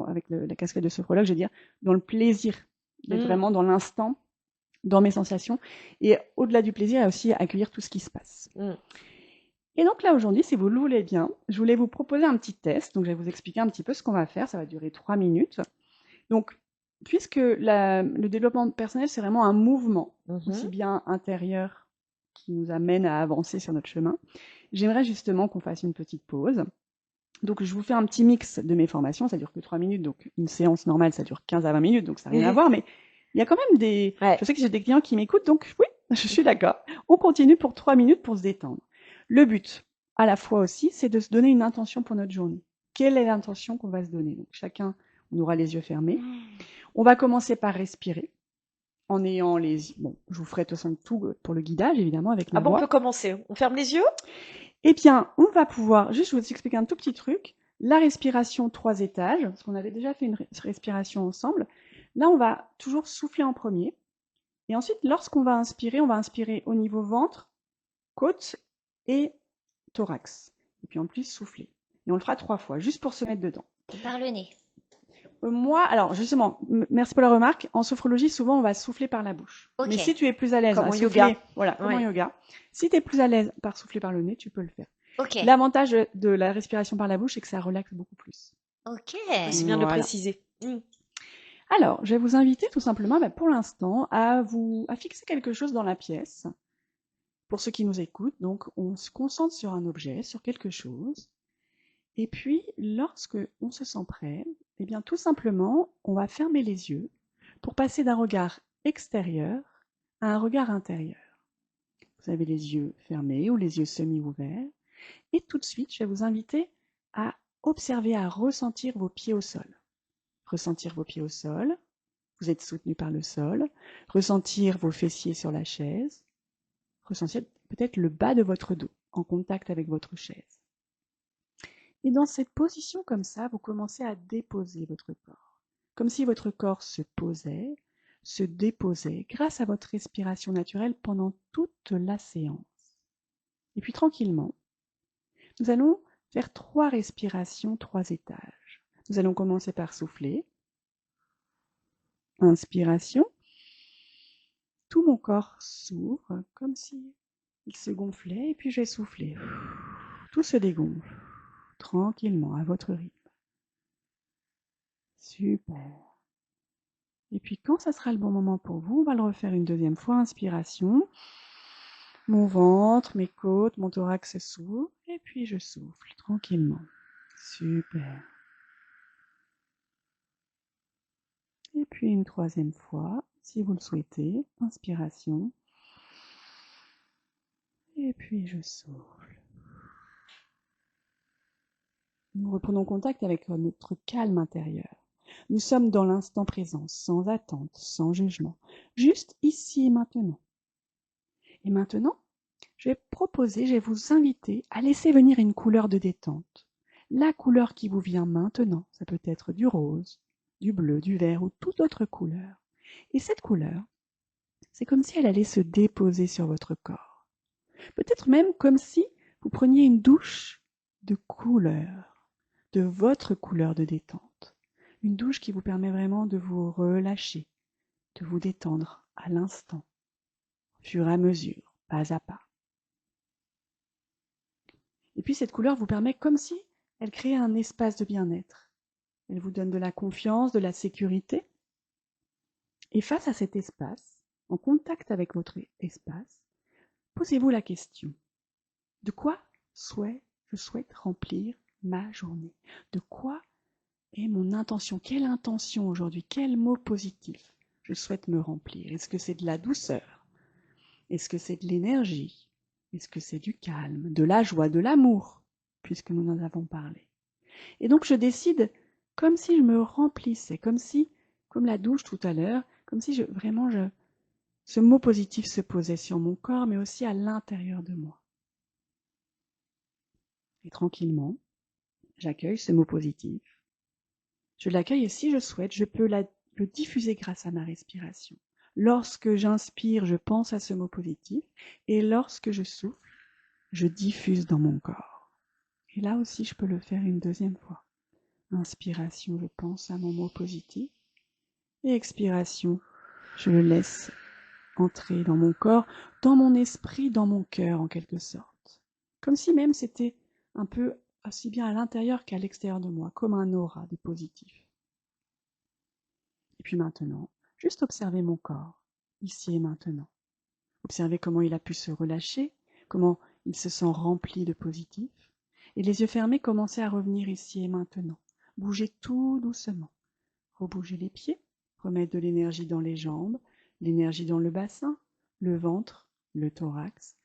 Speaker 1: avec la casquette de sophrologue, je veux dire, dans le plaisir, d'être vraiment dans l'instant, dans mes sensations, et au-delà du plaisir, il y a aussi accueillir tout ce qui se passe. Et donc là, aujourd'hui, si vous le voulez bien, je voulais vous proposer un petit test. Donc, je vais vous expliquer un petit peu ce qu'on va faire. Ça va durer 3 minutes. Donc, puisque le développement personnel, c'est vraiment un mouvement, aussi bien intérieur, qui nous amène à avancer sur notre chemin, j'aimerais justement qu'on fasse une petite pause. Donc, je vous fais un petit mix de mes formations. Ça dure que 3 minutes. Donc, une séance normale, ça dure 15 à 20 minutes. Donc, ça n'a rien à voir. Mais il y a quand même des...
Speaker 3: Ouais.
Speaker 1: Je sais que j'ai des clients qui m'écoutent. Donc, oui, je suis d'accord. On continue pour 3 minutes pour se détendre. Le but, à la fois aussi, c'est de se donner une intention pour notre journée. Quelle est l'intention qu'on va se donner? Donc, chacun, on aura les yeux fermés. On va commencer par respirer, en ayant les... Bon, je vous ferai de toute façon tout pour le guidage, évidemment, avec ma
Speaker 3: Ah bon, on
Speaker 1: voix.
Speaker 3: peut commencer. On ferme les yeux?
Speaker 1: Eh bien, on va pouvoir, juste je vous expliquer un tout petit truc, la respiration 3 étages, parce qu'on avait déjà fait une respiration ensemble. Là, on va toujours souffler en premier. Et ensuite, lorsqu'on va inspirer, on va inspirer au niveau ventre, côte et thorax. Et puis en plus, souffler. Et on le fera 3 fois, juste pour se mettre dedans.
Speaker 2: Par le nez.
Speaker 1: Moi, alors justement, merci pour la remarque. En sophrologie, souvent, on va souffler par la bouche.
Speaker 2: Ok.
Speaker 1: Mais si tu es plus à l'aise
Speaker 3: Comme
Speaker 1: à
Speaker 3: en
Speaker 1: souffler,
Speaker 3: yoga.
Speaker 1: voilà, comme en
Speaker 3: Ouais.
Speaker 1: yoga, si tu es plus à l'aise par souffler par le nez, tu peux le faire.
Speaker 2: Ok.
Speaker 1: L'avantage de la respiration par la bouche, c'est que ça relaxe beaucoup plus.
Speaker 2: Ok.
Speaker 3: C'est bien de le
Speaker 1: Voilà.
Speaker 3: préciser.
Speaker 1: Alors, je vais vous inviter tout simplement, pour l'instant, à fixer quelque chose dans la pièce. Pour ceux qui nous écoutent, donc, on se concentre sur un objet, sur quelque chose. Et puis, lorsque on se sent prêt, eh bien, tout simplement, on va fermer les yeux pour passer d'un regard extérieur à un regard intérieur. Vous avez les yeux fermés ou les yeux semi-ouverts. Et tout de suite, je vais vous inviter à observer, à ressentir vos pieds au sol. Ressentir vos pieds au sol. Vous êtes soutenu par le sol. Ressentir vos fessiers sur la chaise. Ressentir peut-être le bas de votre dos en contact avec votre chaise. Et dans cette position comme ça, vous commencez à déposer votre corps. Comme si votre corps se posait, se déposait grâce à votre respiration naturelle pendant toute la séance. Et puis tranquillement, nous allons faire 3 respirations, 3 étages. Nous allons commencer par souffler. Inspiration. Tout mon corps s'ouvre comme si il se gonflait et puis je vais souffler. Tout se dégonfle tranquillement à votre rythme. Super. Et puis quand ça sera le bon moment pour vous, on va le refaire une deuxième fois. Inspiration. Mon ventre, mes côtes, mon thorax s'ouvre et puis je souffle tranquillement. Super. Et puis une troisième fois, si vous le souhaitez. Inspiration. Et puis je souffle. Nous reprenons contact avec notre calme intérieur. Nous sommes dans l'instant présent, sans attente, sans jugement, juste ici et maintenant. Et maintenant, je vais vous inviter à laisser venir une couleur de détente. La couleur qui vous vient maintenant, ça peut être du rose, du bleu, du vert ou toute autre couleur. Et cette couleur, c'est comme si elle allait se déposer sur votre corps. Peut-être même comme si vous preniez une douche de couleur, de votre couleur de détente. Une douche qui vous permet vraiment de vous relâcher, de vous détendre à l'instant, au fur et à mesure, pas à pas. Et puis cette couleur vous permet comme si elle créait un espace de bien-être. Elle vous donne de la confiance, de la sécurité. Et face à cet espace, en contact avec votre espace, posez-vous la question. De quoi je souhaite remplir ma journée? De quoi est mon intention? Quelle intention aujourd'hui? Quel mot positif je souhaite me remplir? Est-ce que c'est de la douceur? Est-ce que c'est de l'énergie? Est-ce que c'est du calme, de la joie, de l'amour, puisque nous en avons parlé? Et donc je décide comme si je me remplissais, comme la douche tout à l'heure, comme si ce mot positif se posait sur mon corps, mais aussi à l'intérieur de moi. Et tranquillement, j'accueille ce mot positif. Je l'accueille et si je souhaite, je peux le diffuser grâce à ma respiration. Lorsque j'inspire, je pense à ce mot positif et lorsque je souffle, je diffuse dans mon corps. Et là aussi, je peux le faire une deuxième fois. Inspiration, je pense à mon mot positif et expiration, je le laisse entrer dans mon corps, dans mon esprit, dans mon cœur en quelque sorte. Comme si même c'était un peu aussi bien à l'intérieur qu'à l'extérieur de moi, comme un aura de positif. Et puis maintenant, juste observer mon corps, ici et maintenant. Observer comment il a pu se relâcher, comment il se sent rempli de positif. Et les yeux fermés, commencer à revenir ici et maintenant. Bouger tout doucement. Rebouger les pieds, remettre de l'énergie dans les jambes, l'énergie dans le bassin, le ventre, le thorax,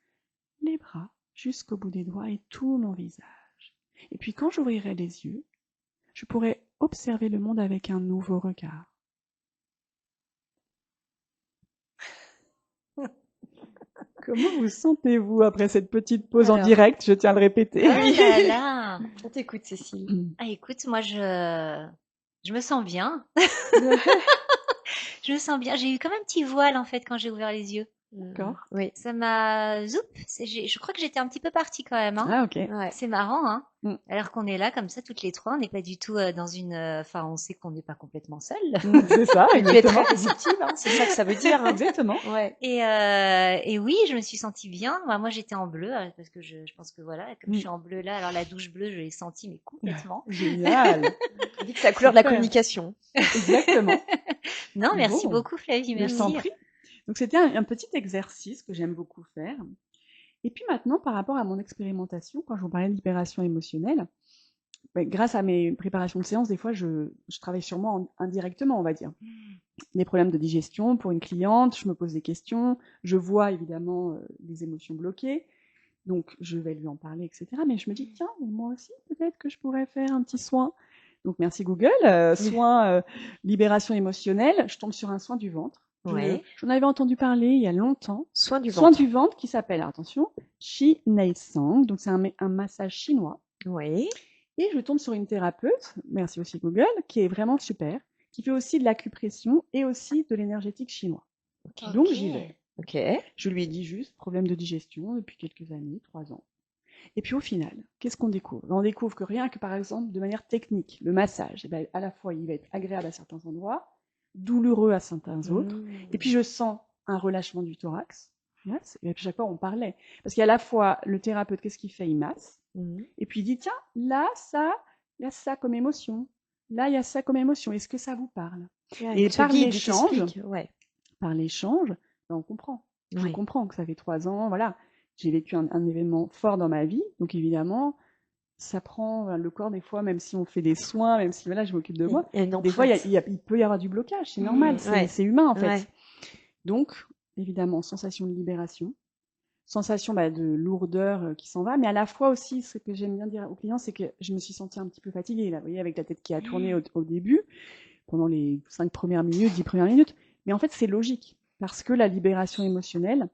Speaker 1: les bras jusqu'au bout des doigts et tout mon visage. Et puis quand j'ouvrirai les yeux, je pourrai observer le monde avec un nouveau regard. Comment vous sentez-vous après cette petite pause en direct? Je tiens à le répéter.
Speaker 2: Ah là là.
Speaker 3: On t'écoute, Cécile.
Speaker 2: Ah, écoute, moi, je me sens bien. Je me sens bien. J'ai eu comme un petit voile, en fait, quand j'ai ouvert les yeux.
Speaker 1: D'accord.
Speaker 3: Oui.
Speaker 2: Ça m'a... Zoup. Je crois que j'étais un petit peu partie quand même. Hein.
Speaker 1: Ah, ok.
Speaker 3: Ouais.
Speaker 2: C'est marrant, hein.
Speaker 1: Mm.
Speaker 2: Alors qu'on est là, comme ça, toutes les trois. On n'est pas du tout dans une... Enfin, on sait qu'on n'est pas complètement seuls.
Speaker 1: C'est ça,
Speaker 3: Tu es
Speaker 1: exactement.
Speaker 3: très réceptive, hein, c'est ça que ça veut dire. Hein.
Speaker 1: Exactement.
Speaker 3: Ouais.
Speaker 2: Et oui, je me suis sentie bien. Moi, j'étais en bleu parce que je pense que voilà, comme je suis en bleu là, alors la douche bleue, je l'ai sentie mais complètement.
Speaker 1: Génial.
Speaker 3: On dit que c'est la couleur de la communication.
Speaker 1: Exactement.
Speaker 2: Non, merci
Speaker 1: Bon.
Speaker 2: beaucoup Flavie,
Speaker 1: Je
Speaker 2: merci.
Speaker 1: t'en prie. Donc c'était un petit exercice que j'aime beaucoup faire. Et puis maintenant, par rapport à mon expérimentation, quand je vous parlais de libération émotionnelle, grâce à mes préparations de séance, des fois, je travaille sur moi indirectement, on va dire. Des problèmes de digestion pour une cliente, je me pose des questions, je vois évidemment des émotions bloquées, donc je vais lui en parler, etc. Mais je me dis, tiens, mais moi aussi, peut-être que je pourrais faire un petit soin. Donc merci Google, soin libération émotionnelle, je tombe sur un soin du ventre.
Speaker 3: Ouais.
Speaker 1: J'en avais entendu parler il y a longtemps.
Speaker 3: Soin du
Speaker 1: Soin
Speaker 3: ventre.
Speaker 1: du ventre qui s'appelle, attention, Chi Nei Sang, donc c'est un massage chinois.
Speaker 3: Oui.
Speaker 1: Et je tombe sur une thérapeute, merci aussi Google, qui est vraiment super, qui fait aussi de l'acupression et aussi de l'énergétique chinois.
Speaker 3: Okay.
Speaker 1: Donc j'y vais.
Speaker 3: Ok.
Speaker 1: Je lui ai dit juste problème de digestion depuis quelques années, 3 ans. Et puis au final, qu'est-ce qu'on découvre? On découvre que rien que par exemple de manière technique, le massage, à la fois il va être agréable à certains endroits, douloureux à certains autres, et puis je sens un relâchement du thorax. Yes. Et puis chaque fois on parlait. Parce qu'il y a à la fois le thérapeute, qu'est-ce qu'il fait? Il masse, et puis il dit tiens, là, il y a ça comme émotion. Là, il y a ça comme émotion. Est-ce que ça vous parle? Et par l'échange, on comprend. Je comprends que ça fait 3 ans, voilà. J'ai vécu un événement fort dans ma vie, donc évidemment, ça prend le corps des fois, même si on fait des soins, même si voilà, je m'occupe de moi, des fois il peut y avoir du blocage, c'est normal, c'est humain en fait. Ouais. Donc, évidemment, sensation de libération, sensation de lourdeur qui s'en va, mais à la fois aussi, ce que j'aime bien dire aux clients, c'est que je me suis sentie un petit peu fatiguée, là, vous voyez, avec la tête qui a tourné au début. pendant les 5 premières minutes, 10 premières minutes. Mais en fait, c'est logique, parce que la libération émotionnelle,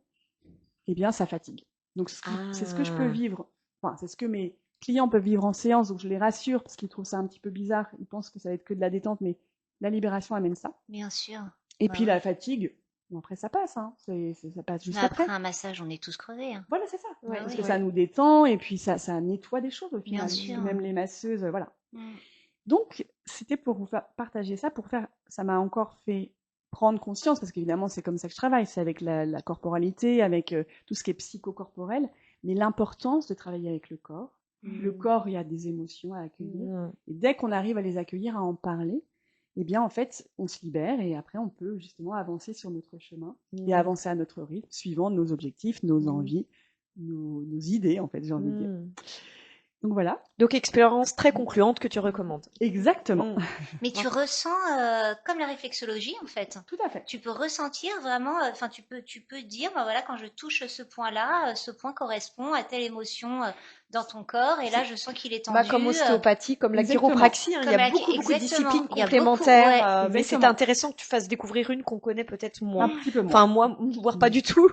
Speaker 1: eh bien, ça fatigue. Donc, c'est ce que je peux vivre, enfin, c'est ce que mes clients peuvent vivre en séance, donc je les rassure, parce qu'ils trouvent ça un petit peu bizarre, ils pensent que ça va être que de la détente, mais la libération amène ça.
Speaker 2: Bien sûr.
Speaker 1: Et
Speaker 2: Bah
Speaker 1: puis
Speaker 2: oui.
Speaker 1: la fatigue, bon, après ça passe, hein, ça passe juste
Speaker 2: Mais
Speaker 1: après.
Speaker 2: après un massage, on est tous crevés. Hein.
Speaker 1: Voilà, c'est ça.
Speaker 3: Ouais,
Speaker 1: Parce
Speaker 2: oui.
Speaker 1: que ça nous détend, et puis ça nettoie des choses au
Speaker 2: Bien
Speaker 1: final.
Speaker 2: sûr.
Speaker 1: Même les masseuses, voilà.
Speaker 2: Mm.
Speaker 1: Donc, c'était pour vous faire partager ça, ça m'a encore fait prendre conscience, parce qu'évidemment, c'est comme ça que je travaille, c'est avec la corporalité, avec tout ce qui est psychocorporel, mais l'importance de travailler avec le corps. Le corps, il y a des émotions à accueillir, et dès qu'on arrive à les accueillir, à en parler, eh bien, en fait, on se libère, et après, on peut justement avancer sur notre chemin, et avancer à notre rythme, suivant nos objectifs, nos envies, nos idées, en fait, j'ai envie de dire. Donc voilà.
Speaker 3: Donc, expérience très concluante que tu recommandes.
Speaker 1: Exactement.
Speaker 2: Mais tu ressens comme la réflexologie en fait.
Speaker 1: Tout à fait.
Speaker 2: Tu peux ressentir vraiment, enfin tu peux dire, bah voilà, quand je touche ce point-là, ce point correspond à telle émotion dans ton corps, et là je sens qu'il est tendu.
Speaker 3: Bah, comme ostéopathie, comme la
Speaker 1: Exactement.
Speaker 3: chiropraxie, hein, il y
Speaker 2: Comme
Speaker 3: a
Speaker 2: la-
Speaker 3: beaucoup de
Speaker 2: exactement.
Speaker 3: disciplines
Speaker 2: Il y a beaucoup,
Speaker 3: complémentaires,
Speaker 2: ouais.
Speaker 3: mais c'est
Speaker 1: Exactement.
Speaker 3: intéressant que tu fasses découvrir une qu'on connaît peut-être moins.
Speaker 1: Un petit peu moins.
Speaker 3: Enfin, moi, voire pas du tout.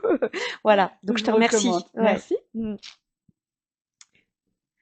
Speaker 3: Voilà. Donc, je te remercie.
Speaker 1: recommande.
Speaker 3: Ouais.
Speaker 1: Merci.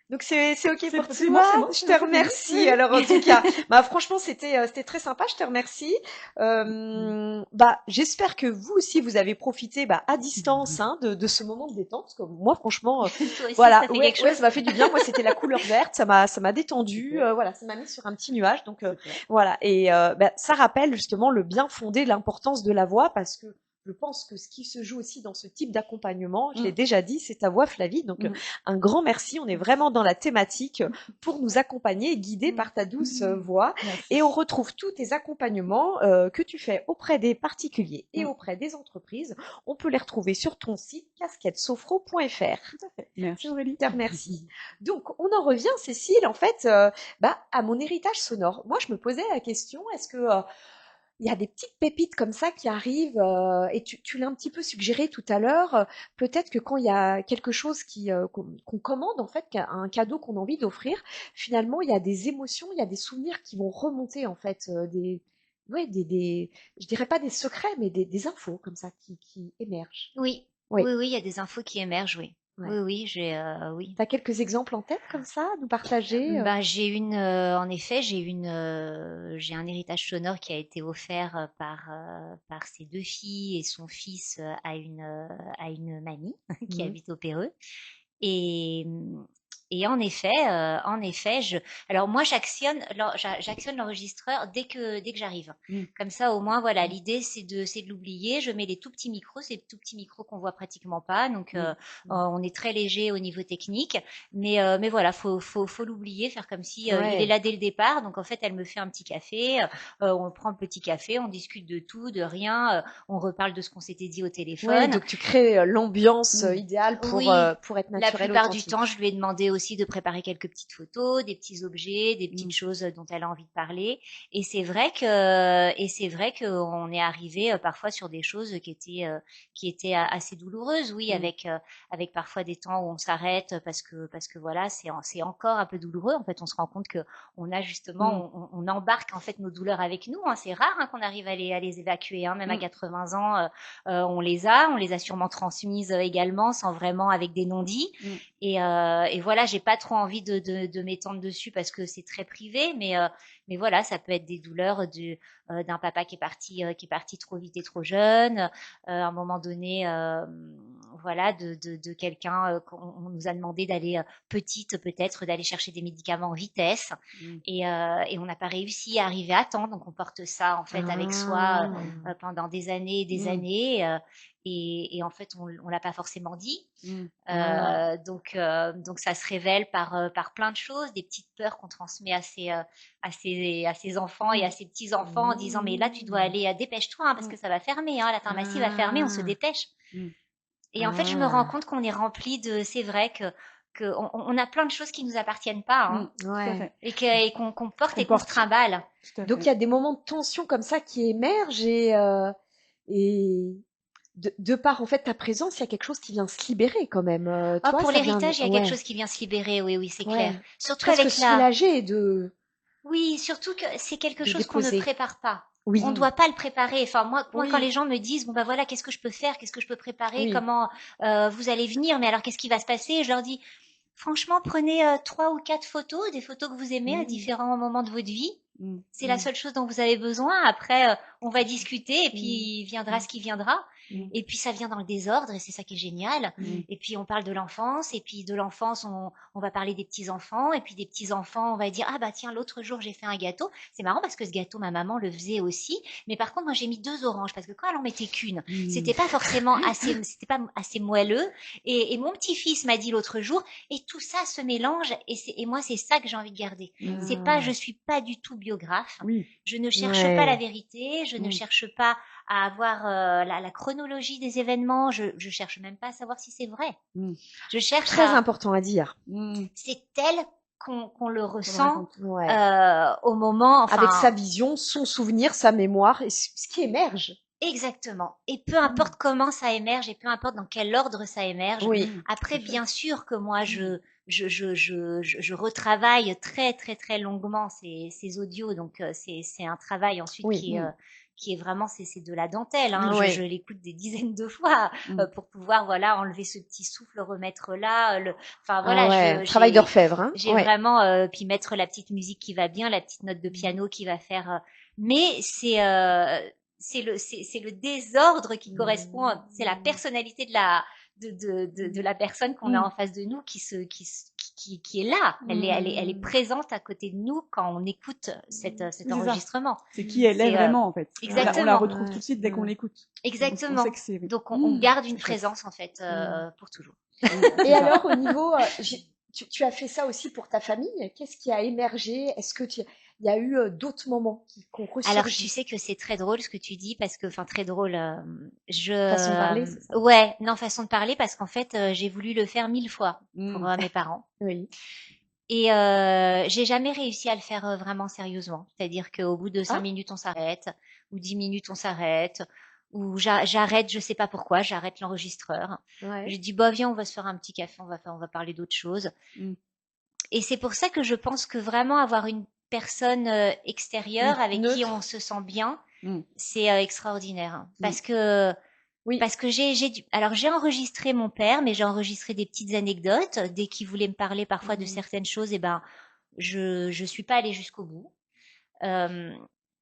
Speaker 3: Donc c'est ok
Speaker 1: C'est
Speaker 3: pour
Speaker 1: bon,
Speaker 3: toi.
Speaker 1: c'est bon,
Speaker 3: Je
Speaker 1: c'est
Speaker 3: te
Speaker 1: bon, c'est
Speaker 3: remercie.
Speaker 1: fini.
Speaker 3: Alors en tout cas, bah franchement c'était très sympa. Je te remercie. Bah j'espère que vous aussi vous avez profité à distance de ce moment de détente, parce que moi franchement
Speaker 2: Toi aussi,
Speaker 3: voilà,
Speaker 2: ça fait
Speaker 3: ouais,
Speaker 2: quelque
Speaker 3: ouais,
Speaker 2: chose.
Speaker 3: ça m'a fait du bien. Moi c'était la couleur verte, ça m'a détendu.
Speaker 1: Super.
Speaker 3: Voilà, ça m'a mis sur un petit nuage. Donc
Speaker 1: Super.
Speaker 3: voilà, et ça rappelle justement le bien fondé, l'importance de la voix, parce que je pense que ce qui se joue aussi dans ce type d'accompagnement, je l'ai déjà dit, c'est ta voix, Flavie. Donc, un grand merci. On est vraiment dans la thématique pour nous accompagner, guider par ta douce voix.
Speaker 1: Merci.
Speaker 3: Et on retrouve tous tes accompagnements que tu fais auprès des particuliers et auprès des entreprises. On peut les retrouver sur ton site casquettesofro.fr.
Speaker 1: Tout à fait. Merci Aurélie.
Speaker 3: Je te remercie. Donc, on en revient, Cécile, en fait, à mon héritage sonore. Moi, je me posais la question, est-ce que il y a des petites pépites comme ça qui arrivent, et tu l'as un petit peu suggéré tout à l'heure. Peut-être que quand il y a quelque chose qu'on commande, en fait, un cadeau qu'on a envie d'offrir, finalement, il y a des émotions, il y a des souvenirs qui vont remonter, en fait, je dirais pas des secrets, mais des infos comme ça qui émergent.
Speaker 2: Oui,
Speaker 3: Oui.
Speaker 2: oui, il y a des infos qui émergent, oui.
Speaker 3: Ouais.
Speaker 2: Oui, oui.
Speaker 3: T'as quelques exemples en tête comme ça à nous partager?
Speaker 2: En effet, j'ai un héritage sonore qui a été offert par ses 2 filles et son fils à une mamie qui habite au Péreux. Et, et en effet, alors moi j'actionne l'enregistreur dès que j'arrive. Comme ça, au moins, voilà, l'idée c'est de l'oublier. Je mets les tout petits micros, ces tout petits micros qu'on voit pratiquement pas. Donc, on est très léger au niveau technique, mais voilà, faut l'oublier, faire comme si il est là dès le départ. Donc en fait, elle me fait un petit café, on prend le petit café, on discute de tout, de rien, on reparle de ce qu'on s'était dit au téléphone.
Speaker 3: Ouais, donc tu crées l'ambiance idéale pour être naturel.
Speaker 2: La plupart
Speaker 3: authentique.
Speaker 2: du temps, je lui ai demandé aussi de préparer quelques petites photos, des petits objets, des petites choses dont elle a envie de parler. Et c'est vrai qu'on est arrivé parfois sur des choses qui étaient assez douloureuses, oui, avec parfois des temps où on s'arrête parce que voilà, c'est encore un peu douloureux. En fait, on se rend compte que on a justement, on embarque en fait nos douleurs avec nous. Hein. C'est rare qu'on arrive à les évacuer. Hein. Même à 80 ans, on les a sûrement transmises également, sans vraiment avec des non-dits. Et voilà, j'ai pas trop envie de m'étendre dessus parce que c'est très privé, mais voilà, ça peut être des douleurs d'un papa qui est parti trop vite et trop jeune, à un moment donné, voilà, de quelqu'un qu'on nous a demandé d'aller petite peut-être d'aller chercher des médicaments en vitesse, et on n'a pas réussi à arriver à temps, donc on porte ça en fait avec soi pendant des années et des années. Et en fait, on l'a pas forcément dit. Donc ça se révèle par plein de choses, des petites peurs qu'on transmet à ses enfants et à ses petits enfants en disant mais là tu dois aller, dépêche-toi hein, parce que ça va fermer, hein, la pharmacie va fermer, on se dépêche. Et en fait, je me rends compte qu'on est rempli de, c'est vrai que on a plein de choses qui nous appartiennent pas, hein, et qu'on porte et qu'on se trimballe.
Speaker 3: Donc il y a des moments de tension comme ça qui émergent, et de par en fait ta présence, il y a quelque chose qui vient se libérer quand même.
Speaker 2: Pour l'héritage, il y a quelque chose qui vient se libérer, oui, c'est clair. Surtout
Speaker 3: presque
Speaker 2: avec
Speaker 3: soulagé de
Speaker 2: Oui, surtout que c'est quelque
Speaker 3: de
Speaker 2: chose qu'on ne
Speaker 3: déposer.
Speaker 2: prépare pas.
Speaker 3: Oui,
Speaker 2: On ne doit pas le préparer. Enfin, moi,
Speaker 3: oui,
Speaker 2: quand les gens me disent, bon, bah voilà, qu'est-ce que je peux faire? Qu'est-ce que je peux préparer?
Speaker 3: oui.
Speaker 2: Comment vous allez venir? Mais alors, qu'est-ce qui va se passer? Je leur dis, franchement, prenez 3 ou 4 photos, des photos que vous aimez à
Speaker 1: Mmh.
Speaker 2: différents moments de votre vie.
Speaker 1: Mmh.
Speaker 2: C'est la seule chose dont vous avez besoin. Après, on va discuter et
Speaker 1: Mmh.
Speaker 2: puis viendra
Speaker 1: Mmh.
Speaker 2: ce qui viendra.
Speaker 1: Mmh.
Speaker 2: Et puis ça vient dans le désordre et c'est ça qui est génial.
Speaker 1: Mmh.
Speaker 2: Et puis on parle de l'enfance et puis de l'enfance on va parler des petits enfants et puis des petits enfants on va dire ah bah tiens l'autre jour j'ai fait un gâteau. C'est marrant parce que ce gâteau ma maman le faisait aussi. Mais par contre moi j'ai mis 2 oranges parce que quand elle en mettait qu'une
Speaker 1: Mmh.
Speaker 2: c'était pas forcément assez moelleux. Et mon petit-fils m'a dit l'autre jour et tout ça se mélange et moi c'est ça que j'ai envie de garder. C'est pas je
Speaker 3: Ah,
Speaker 2: suis pas du tout biographe.
Speaker 1: Oui.
Speaker 2: Je ne cherche pas la
Speaker 3: ouais.
Speaker 2: vérité, je ne
Speaker 1: Mmh.
Speaker 2: cherche pas à avoir la chronologie des événements, je cherche même pas à savoir si c'est vrai.
Speaker 1: Mmh.
Speaker 2: Je cherche
Speaker 3: Très
Speaker 2: à,
Speaker 3: important à dire.
Speaker 1: Mmh.
Speaker 2: c'est tel qu'on le
Speaker 1: Qu'on le
Speaker 2: ressent
Speaker 1: raconte.
Speaker 3: Ouais.
Speaker 2: au moment,
Speaker 3: Avec sa
Speaker 2: enfin,
Speaker 3: vision, son souvenir, sa mémoire, et ce qui émerge.
Speaker 2: exactement. Et peu
Speaker 1: Mmh.
Speaker 2: importe comment ça émerge et peu importe dans quel ordre ça émerge.
Speaker 3: Oui,
Speaker 1: Mmh.
Speaker 2: Après,
Speaker 1: Tout à fait.
Speaker 2: bien sûr que moi,
Speaker 1: Mmh.
Speaker 2: je retravaille très, très, très longuement ces audios. Donc, c'est un travail ensuite
Speaker 3: oui.
Speaker 1: Mmh.
Speaker 2: qui est vraiment, c'est de la dentelle. Hein.
Speaker 1: Oui.
Speaker 2: Je
Speaker 3: Oui.
Speaker 2: l'écoute des dizaines de fois
Speaker 1: Mmh.
Speaker 2: pour pouvoir, voilà, enlever ce petit souffle, remettre là. Enfin,
Speaker 3: Ah
Speaker 2: voilà,
Speaker 3: ouais, travail d'orfèvre, hein.
Speaker 2: j'ai
Speaker 3: Ouais.
Speaker 2: vraiment, puis mettre la petite musique qui va bien, la petite note de piano qui va faire. Mais c'est le désordre qui correspond, c'est la personnalité de la personne qu'on a
Speaker 1: Mmh.
Speaker 2: en face de nous qui est là. Elle est
Speaker 1: Mmh.
Speaker 2: présente à côté de nous quand on écoute cet
Speaker 1: Oui, c'est ça.
Speaker 2: enregistrement.
Speaker 1: C'est qui elle est
Speaker 2: C'est
Speaker 1: vraiment, en fait. On la
Speaker 2: exactement,
Speaker 1: retrouve tout de suite dès qu'on l'écoute. On sait
Speaker 2: exactement.
Speaker 1: que c'est
Speaker 2: Donc on
Speaker 1: mmh,
Speaker 2: garde une
Speaker 1: c'est chouette.
Speaker 2: présence en fait
Speaker 1: Mmh.
Speaker 2: pour toujours.
Speaker 1: Mmh,
Speaker 3: Et
Speaker 1: c'est ça.
Speaker 3: alors, au niveau, tu as fait ça aussi pour ta famille. Qu'est-ce qui a émergé? Est-ce que il y a eu d'autres moments qui ont
Speaker 2: Alors, tu
Speaker 3: ressurgi?
Speaker 2: sais que c'est très drôle ce que tu dis parce que, enfin, très drôle.
Speaker 3: Façon de parler, c'est ça?
Speaker 2: Ouais, non, façon de parler parce qu'en fait, j'ai voulu le faire 1000 fois pour
Speaker 1: Mmh.
Speaker 2: mes parents
Speaker 3: Oui.
Speaker 2: et j'ai jamais réussi à le faire vraiment sérieusement. C'est-à-dire qu'au bout de 5 minutes, on s'arrête ou 10 minutes, on s'arrête ou j'arrête, je sais pas pourquoi, j'arrête l'enregistreur.
Speaker 3: Ouais.
Speaker 2: Je dis, bah viens, on va se faire un petit café, on va parler d'autre chose.
Speaker 1: Mmh.
Speaker 2: Et c'est pour ça que je pense que vraiment avoir une personne extérieure
Speaker 1: Oui.
Speaker 2: avec qui on
Speaker 3: Neutre.
Speaker 2: se sent bien
Speaker 1: Mmh.
Speaker 2: c'est extraordinaire hein.
Speaker 1: Mmh.
Speaker 3: Oui.
Speaker 2: Parce que alors j'ai enregistré mon père mais j'ai enregistré des petites anecdotes dès qu'il voulait me parler parfois de
Speaker 1: Mmh.
Speaker 2: certaines choses et ben je suis pas allée jusqu'au bout euh,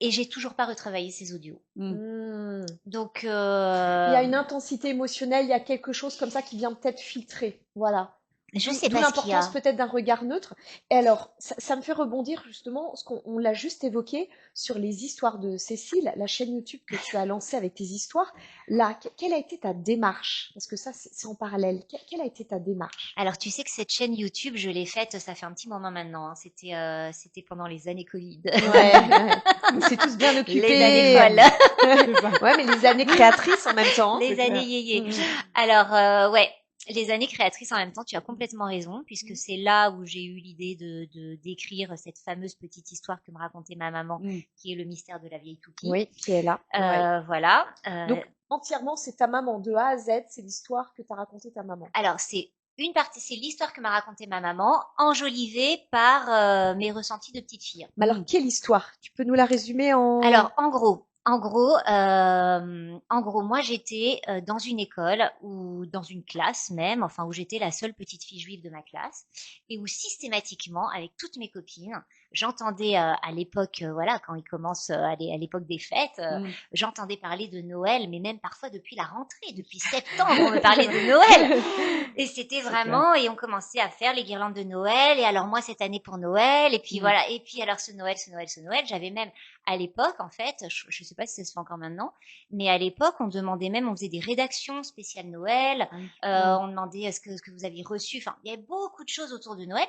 Speaker 2: et j'ai toujours pas retravaillé ces audios
Speaker 1: Mmh.
Speaker 3: Hmm.
Speaker 2: donc
Speaker 3: Il y a une intensité émotionnelle, il y a quelque chose comme ça qui vient peut-être filtrer. Voilà.
Speaker 2: je
Speaker 3: D'où
Speaker 2: sais
Speaker 3: d'où
Speaker 2: pas ce qu'il y
Speaker 3: l'importance
Speaker 2: a.
Speaker 3: peut-être d'un regard neutre. Et alors, ça me fait rebondir justement, ce qu'on on l'a juste évoqué, sur les histoires de Cécile, la chaîne YouTube que tu as lancée avec tes histoires. Là, quelle a été ta démarche? Parce que ça, c'est en parallèle. Quelle a été ta démarche?
Speaker 2: Alors tu sais que cette chaîne YouTube je l'ai faite ça fait un petit moment maintenant hein. C'était pendant les années Covid.
Speaker 3: Ouais, ouais. On s'est tous bien
Speaker 2: Les années
Speaker 3: occupés.
Speaker 2: folles.
Speaker 1: C'est ça.
Speaker 3: Ouais, mais les années créatrices en même temps.
Speaker 2: Les
Speaker 1: C'est
Speaker 2: années
Speaker 1: clair.
Speaker 2: yéyé.
Speaker 3: Mmh.
Speaker 2: Alors, ouais, les années créatrices en même temps, tu as complètement raison, puisque c'est là où j'ai eu l'idée d'écrire cette fameuse petite histoire que me racontait ma maman,
Speaker 1: Mmh.
Speaker 2: qui est le mystère de la vieille toupie.
Speaker 3: Oui, qui est là. Ouais.
Speaker 2: Voilà.
Speaker 3: Donc, entièrement, c'est ta maman, de A à Z, c'est l'histoire que t'a racontée ta maman.
Speaker 2: Alors, c'est une partie, c'est l'histoire que m'a racontée ma maman, enjolivée par mes ressentis de petite fille.
Speaker 3: Mais alors,
Speaker 1: Mmh.
Speaker 3: quelle histoire? Tu peux nous la résumer en...
Speaker 2: Alors, en gros, moi j'étais dans une école ou dans une classe même, enfin où j'étais la seule petite fille juive de ma classe, et où systématiquement, avec toutes mes copines, j'entendais à l'époque, voilà, quand il commence à l'époque des fêtes,
Speaker 1: Mmh.
Speaker 2: j'entendais parler de Noël, mais même parfois depuis la rentrée, depuis septembre, on me parlait de Noël. Et c'était
Speaker 1: C'est
Speaker 2: vraiment, et on commençait à faire les guirlandes de Noël, et alors moi cette année pour Noël, et puis
Speaker 1: Mmh.
Speaker 2: voilà, et puis alors ce Noël, j'avais même à l'époque, en fait, je sais pas si ça se fait encore maintenant, mais à l'époque, on demandait même, on faisait des rédactions spéciales Noël,
Speaker 1: Ah oui. Mmh.
Speaker 2: on demandait ce que vous aviez reçu, enfin, il y avait beaucoup de choses autour de Noël,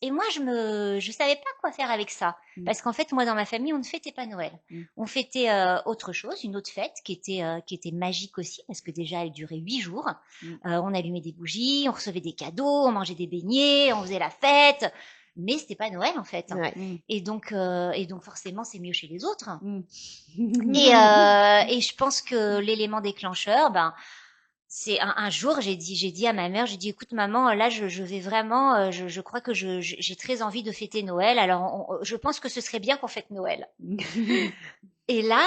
Speaker 2: et moi, je savais pas quoi faire avec ça.
Speaker 1: Mmh.
Speaker 2: Parce qu'en fait, moi, dans ma famille, on ne fêtait pas Noël.
Speaker 1: Mmh.
Speaker 2: On fêtait autre chose, une autre fête qui était magique aussi, parce que déjà, elle durait 8 jours.
Speaker 1: Mmh.
Speaker 2: On allumait des bougies, on recevait des cadeaux, on mangeait des beignets, on faisait la fête. Mais c'était pas Noël, en fait.
Speaker 3: Ouais.
Speaker 1: Mmh.
Speaker 2: Et donc forcément, c'est mieux chez les autres.
Speaker 1: Mmh.
Speaker 2: Et je pense que l'élément déclencheur, ben, c'est un jour, j'ai dit à ma mère, j'ai dit, écoute maman, là je vais vraiment, je crois que j'ai très envie de fêter Noël. Alors je pense que ce serait bien qu'on fête Noël. Et là,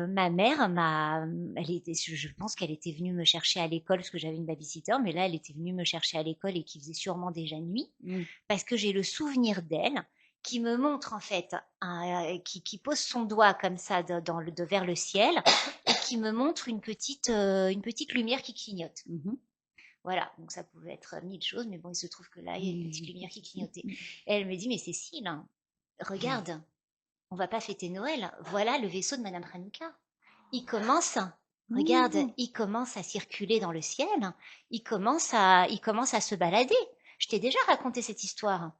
Speaker 2: ma mère je pense qu'elle était venue me chercher à l'école parce que j'avais une babysitter, mais là elle était venue me chercher à l'école et qui faisait sûrement déjà nuit, parce que j'ai le souvenir d'elle qui me montre en fait, qui pose son doigt comme ça vers le ciel et qui me montre une petite lumière qui clignote. Voilà, donc ça pouvait être mille choses, mais bon, il se trouve que là, il y a une petite lumière qui clignotait. Et elle me dit, mais Cécile, hein, regarde, on va pas fêter Noël. Voilà le vaisseau de Madame Hanouka. Il commence, regarde, il commence à circuler dans le ciel. Il commence à se balader. Je t'ai déjà raconté cette histoire.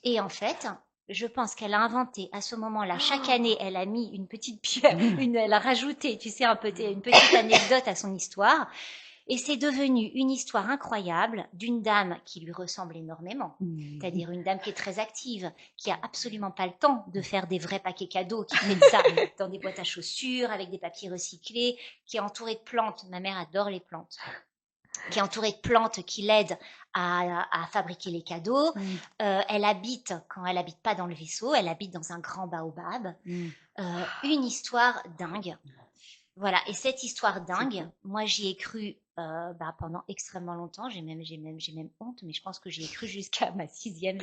Speaker 2: Et en fait, je pense qu'elle a inventé à ce moment-là, chaque année, elle a mis une petite pierre, elle a rajouté, tu sais, une petite anecdote à son histoire. Et c'est devenu une histoire incroyable d'une dame qui lui ressemble énormément. C'est-à-dire une dame qui est très active, qui a absolument pas le temps de faire des vrais paquets cadeaux, qui fait ça dans des boîtes à chaussures, avec des papiers recyclés, qui est entourée de plantes. Ma mère adore les plantes. Qui est entourée de plantes qui l'aident à fabriquer les cadeaux. Elle habite, quand elle habite pas dans le vaisseau, elle habite dans un grand baobab. Une histoire dingue. Voilà, et cette histoire dingue, moi j'y ai cru pendant extrêmement longtemps. J'ai même honte, mais je pense que j'y ai cru jusqu'à ma 6e.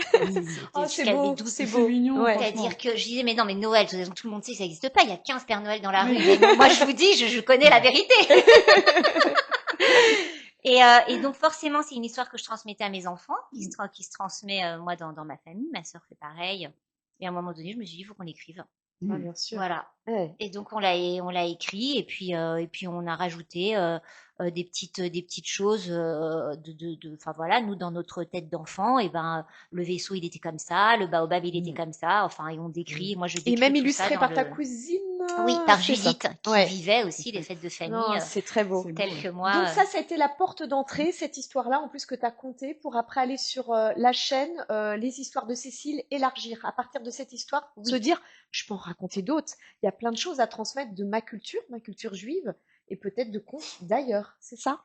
Speaker 3: Oh, c'est
Speaker 2: jusqu'à mes
Speaker 3: beau,
Speaker 2: 12.
Speaker 3: c'est beau.
Speaker 1: mignon,
Speaker 3: Ouais.
Speaker 2: C'est-à-dire que je disais, mais non, mais Noël, tout le monde sait que ça n'existe pas. Il y a 15 Père Noël dans la rue. Mais moi, je vous dis, je connais la vérité. Et donc forcément, c'est une histoire que je transmettais à mes enfants, qui se transmet moi dans ma famille. Ma sœur fait pareil. Et à un moment donné, je me suis dit, il faut qu'on l'écrive.
Speaker 3: Ah, bien sûr.
Speaker 2: Voilà.
Speaker 3: Ouais.
Speaker 2: Et donc on l'a écrit et puis on a rajouté des petites choses enfin voilà, nous dans notre tête d'enfant, et ben le vaisseau il était comme ça, le baobab il était comme ça, enfin et on décrit, moi je décris
Speaker 3: Et même
Speaker 2: tout
Speaker 3: illustré
Speaker 2: ça
Speaker 3: par
Speaker 2: dans
Speaker 3: ta
Speaker 2: le
Speaker 3: cousine.
Speaker 2: oui, par
Speaker 3: C'est ça.
Speaker 2: Judith qui
Speaker 3: Ouais.
Speaker 2: vivait aussi les fêtes de
Speaker 3: Non,
Speaker 2: famille
Speaker 3: c'est très beau.
Speaker 1: C'est
Speaker 2: telles
Speaker 1: beau,
Speaker 2: que
Speaker 1: ouais.
Speaker 2: moi.
Speaker 3: Donc ça a été la porte d'entrée, cette histoire-là, en plus que tu as conté, pour après aller sur la chaîne Les histoires de Cécile, élargir. À partir de cette histoire, se dire, je peux en raconter d'autres. Il y a plein de choses à transmettre de ma culture juive, et peut-être de contes d'ailleurs. C'est ça?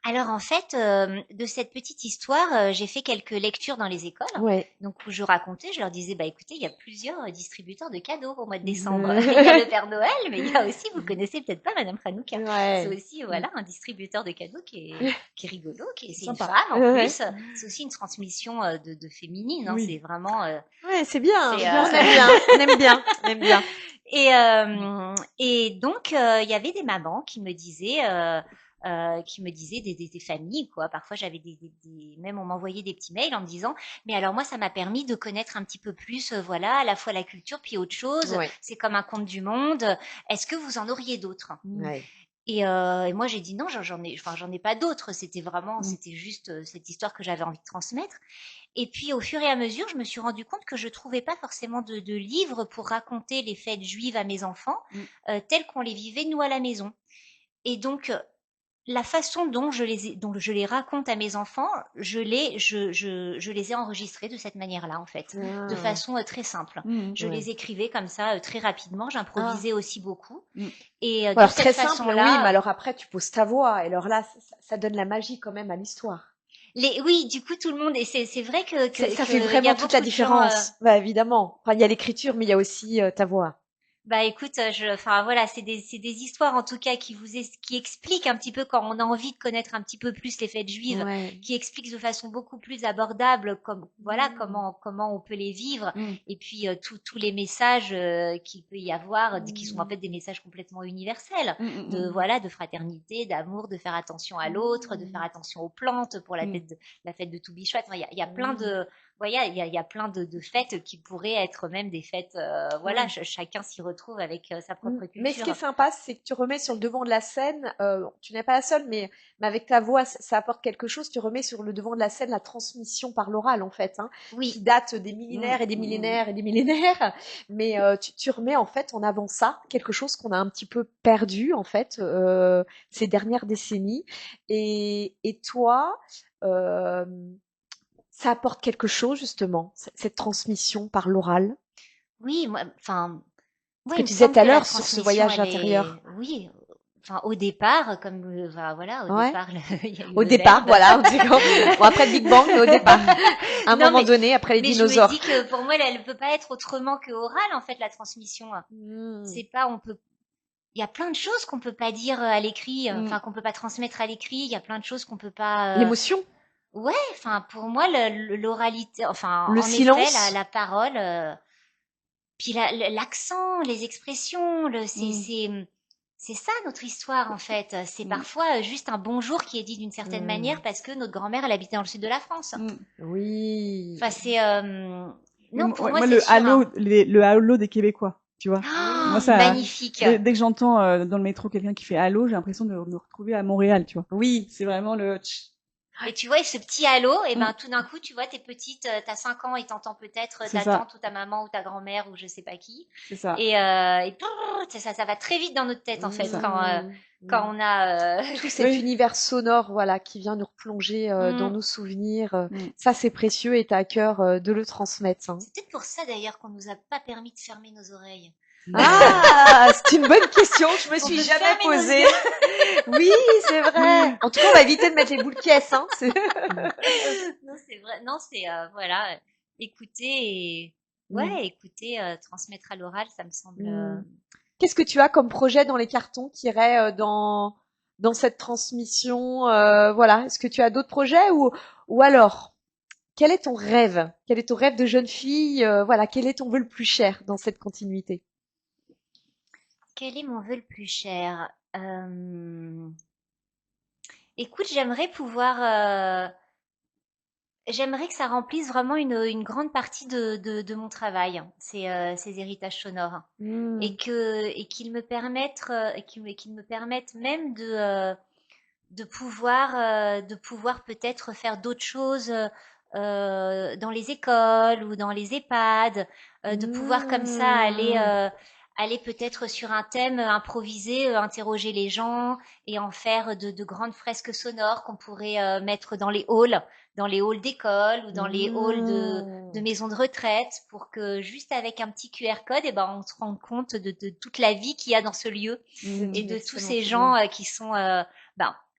Speaker 2: Alors en fait, de cette petite histoire, j'ai fait quelques lectures dans les écoles.
Speaker 3: Ouais.
Speaker 2: Donc où je racontais, je leur disais, bah écoutez, il y a plusieurs distributeurs de cadeaux au mois de décembre. Il y a le Père Noël, mais il y a aussi, vous connaissez peut-être pas Madame Hanouka. C'est
Speaker 3: Ouais.
Speaker 2: aussi voilà un distributeur de cadeaux qui est rigolo, c'est une
Speaker 1: Sympa.
Speaker 2: femme en plus. C'est aussi une transmission de féminine. Hein,
Speaker 1: Oui.
Speaker 2: C'est vraiment.
Speaker 3: Ouais, c'est bien.
Speaker 2: C'est,
Speaker 3: On aime bien. On aime bien. On aime bien.
Speaker 2: Et donc il y avait des mamans qui me disaient des familles quoi. Parfois j'avais même on m'envoyait des petits mails en me disant mais alors moi ça m'a permis de connaître un petit peu plus voilà à la fois la culture puis autre chose.
Speaker 3: Ouais.
Speaker 2: C'est comme un conte du monde. Est-ce que vous en auriez d'autres?
Speaker 3: Ouais.
Speaker 2: Et moi j'ai dit non, j'en ai pas d'autres. C'était juste cette histoire que j'avais envie de transmettre. Et puis au fur et à mesure, je me suis rendu compte que je trouvais pas forcément de livres pour raconter les fêtes juives à mes enfants telles qu'on les vivait nous à la maison. Et donc la façon dont je les raconte à mes enfants, je les ai enregistrés de cette manière-là en fait, de façon très simple. Je les écrivais comme ça très rapidement, j'improvisais aussi beaucoup. Et de
Speaker 3: Alors
Speaker 2: cette
Speaker 3: très simple, oui,
Speaker 2: façon-là,
Speaker 3: mais alors après tu poses ta voix, et alors là, ça donne la magie quand même à l'histoire.
Speaker 2: oui, du coup tout le monde, et c'est vrai que
Speaker 3: Ça fait
Speaker 2: y a
Speaker 3: vraiment toute la
Speaker 2: beaucoup de gens,
Speaker 3: différence. Bah évidemment. Enfin, il y a l'écriture, mais il y a aussi ta voix.
Speaker 2: bah écoute, enfin voilà, c'est des histoires en tout cas qui expliquent un petit peu quand on a envie de connaître un petit peu plus les fêtes juives,
Speaker 3: Ouais.
Speaker 2: qui expliquent de façon beaucoup plus abordable comme voilà comment on peut les vivre, et puis tous les messages qu'il peut y avoir, qui sont en fait des messages complètement universels, de fraternité, d'amour, de faire attention à l'autre, de faire attention aux plantes pour la fête de Toubishvat. Enfin, il y a plein de voilà, il y a plein de fêtes qui pourraient être même des fêtes, voilà, chacun s'y retrouve avec sa propre culture.
Speaker 3: Mais ce qui est sympa, c'est que tu remets sur le devant de la scène, tu n'es pas la seule, mais avec ta voix, ça apporte quelque chose, tu remets sur le devant de la scène la transmission par l'oral, en fait, hein, qui date des millénaires et des millénaires et des millénaires, mais tu remets en fait en avant ça, quelque chose qu'on a un petit peu perdu, en fait, ces dernières décennies. Et toi, ça apporte quelque chose, justement, cette transmission par l'oral.
Speaker 2: Oui, moi, enfin,
Speaker 3: Ce que tu disais tout à l'heure sur ce voyage intérieur.
Speaker 2: Oui, enfin, au départ, comme voilà, au
Speaker 3: Ouais.
Speaker 2: départ, il y a eu
Speaker 3: Au
Speaker 2: le
Speaker 3: départ,
Speaker 2: verbe.
Speaker 3: voilà, on dit bon, après le Big Bang, mais au départ. À un
Speaker 2: Non,
Speaker 3: moment donné, après les
Speaker 2: mais je me
Speaker 3: dinosaures.
Speaker 2: dis que pour moi, elle peut pas être autrement que orale, en fait, la transmission. C'est pas, il y a plein de choses qu'on peut pas dire à l'écrit, enfin, qu'on peut pas transmettre à l'écrit. Il y a plein de choses qu'on peut pas.
Speaker 3: L'émotion,
Speaker 2: Ouais, enfin, pour moi, l'oralité, enfin,
Speaker 3: le
Speaker 2: en effet,
Speaker 3: silence.
Speaker 2: la parole, puis l'accent, les expressions, c'est ça notre histoire en fait. C'est parfois juste un bonjour qui est dit d'une certaine manière parce que notre grand-mère elle habitait dans le sud de la France.
Speaker 3: Oui.
Speaker 2: Enfin c'est
Speaker 1: Oui,
Speaker 2: non pour moi
Speaker 1: moi,
Speaker 2: c'est sûr.
Speaker 1: le halo des Québécois, tu vois. Moi,
Speaker 2: Ah,
Speaker 1: ça,
Speaker 2: magnifique.
Speaker 1: dès que j'entends dans le métro quelqu'un qui fait halo, j'ai l'impression de me retrouver à Montréal, tu vois.
Speaker 3: Oui.
Speaker 1: C'est vraiment le.
Speaker 2: Et tu vois, ce petit halo, et ben tout d'un coup, tu vois, t'es petite, t'as 5 ans et t'entends peut-être
Speaker 1: C'est
Speaker 2: ta
Speaker 1: ça.
Speaker 2: tante ou ta maman ou ta grand-mère ou je sais pas qui.
Speaker 1: C'est ça.
Speaker 2: Et brrr, ça va très vite dans notre tête en fait
Speaker 1: ça.
Speaker 2: quand on a.
Speaker 3: Tout cet
Speaker 1: Oui.
Speaker 3: univers sonore, voilà, qui vient nous replonger dans nos souvenirs.
Speaker 1: Mm.
Speaker 3: Ça, c'est précieux et t'as à cœur de le transmettre. Hein.
Speaker 2: C'est peut-être pour ça d'ailleurs qu'on nous a pas permis de fermer nos oreilles.
Speaker 3: Ah, c'est une bonne question. Je me
Speaker 2: On
Speaker 3: suis
Speaker 2: peut
Speaker 3: jamais
Speaker 2: fermer nos
Speaker 3: posée.
Speaker 2: yeux.
Speaker 3: Oui, c'est vrai. En tout cas, on va éviter de mettre les boules pièces. Hein.
Speaker 2: Non, c'est vrai. Non, c'est voilà, écouter et ouais, écouter, transmettre à l'oral, ça me semble.
Speaker 3: Qu'est-ce que tu as comme projet dans les cartons qui irait dans cette transmission voilà. Est-ce que tu as d'autres projets ou alors quel est ton rêve? Quel est ton rêve de jeune fille? Voilà, quel est ton vœu le plus cher dans cette continuité?
Speaker 2: Quel est mon vœu le plus cher? Écoute, j'aimerais que ça remplisse vraiment une grande partie de mon travail, ces héritages sonores, et qu'ils me permettent même de pouvoir peut-être faire d'autres choses dans les écoles ou dans les EHPAD, de pouvoir comme ça aller peut-être sur un thème improvisé, interroger les gens et en faire de grandes fresques sonores qu'on pourrait mettre dans les halls d'école ou dans les halls de maisons de retraite pour que juste avec un petit QR code, eh ben, on se rende compte de toute la vie qu'il y a dans ce lieu et de tous ces gens qui sont ben,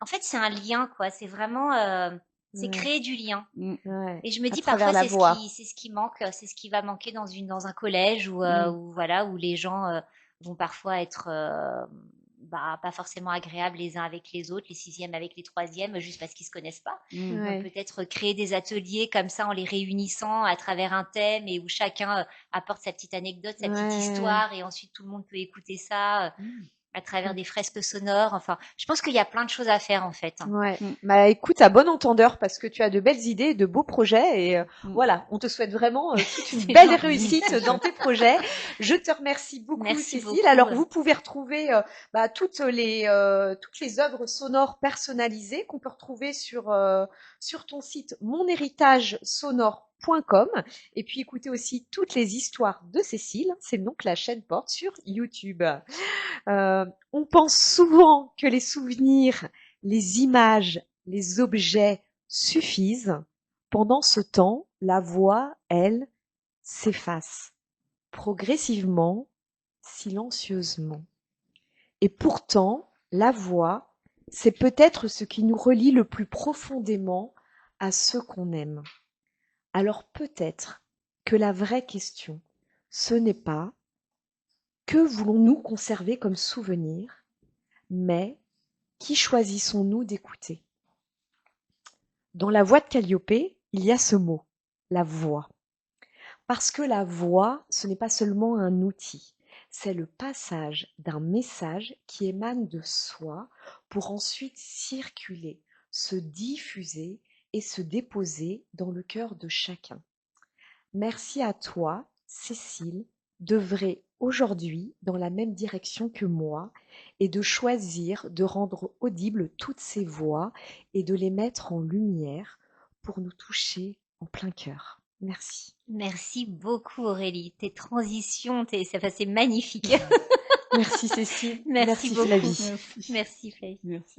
Speaker 2: en fait, c'est un lien, quoi. C'est vraiment, c'est créer du lien.
Speaker 3: Ouais.
Speaker 2: Et je me
Speaker 3: À
Speaker 2: dis
Speaker 3: travers
Speaker 2: parfois,
Speaker 3: la voix.
Speaker 2: c'est ce qui manque, c'est ce qui va manquer dans un collège où voilà, où les gens vont parfois être, bah, pas forcément agréables les uns avec les autres, les sixièmes avec les troisièmes, juste parce qu'ils se connaissent pas.
Speaker 3: Ouais.
Speaker 2: Peut-être créer des ateliers comme ça en les réunissant à travers un thème et où chacun apporte sa petite anecdote, sa petite histoire et ensuite tout le monde peut écouter ça. À travers des fresques sonores. Enfin, je pense qu'il y a plein de choses à faire en fait.
Speaker 3: Ouais. Bah écoute, à bon entendeur parce que tu as de belles idées, de beaux projets et voilà, on te souhaite vraiment toute une belle réussite dans tes projets. Je te remercie beaucoup,
Speaker 2: Merci
Speaker 3: Cécile.
Speaker 2: beaucoup.
Speaker 3: Alors vous pouvez retrouver toutes les œuvres sonores personnalisées qu'on peut retrouver sur ton site monhéritagesonore.com et puis écouter aussi toutes les histoires de Cécile. C'est donc la chaîne porte sur YouTube. On pense souvent que les souvenirs, les images, les objets suffisent. Pendant ce temps, la voix, elle, s'efface progressivement, silencieusement. Et pourtant, la voix, c'est peut-être ce qui nous relie le plus profondément à ceux qu'on aime. Alors peut-être que la vraie question, ce n'est pas que voulons-nous conserver comme souvenir, mais qui choisissons-nous d'écouter? Dans la voix de Calliope, il y a ce mot, la voix. Parce que la voix, ce n'est pas seulement un outil, c'est le passage d'un message qui émane de soi pour ensuite circuler, se diffuser et se déposer dans le cœur de chacun. Merci à toi, Cécile, d'œuvrer aujourd'hui dans la même direction que moi et de choisir de rendre audibles toutes ces voix et de les mettre en lumière pour nous toucher en plein cœur. Merci.
Speaker 2: Merci beaucoup Aurélie. Tes transitions, c'est magnifique.
Speaker 3: Merci Cécile.
Speaker 2: Merci beaucoup.
Speaker 3: Flavie.
Speaker 2: Merci Flavie.
Speaker 1: Merci.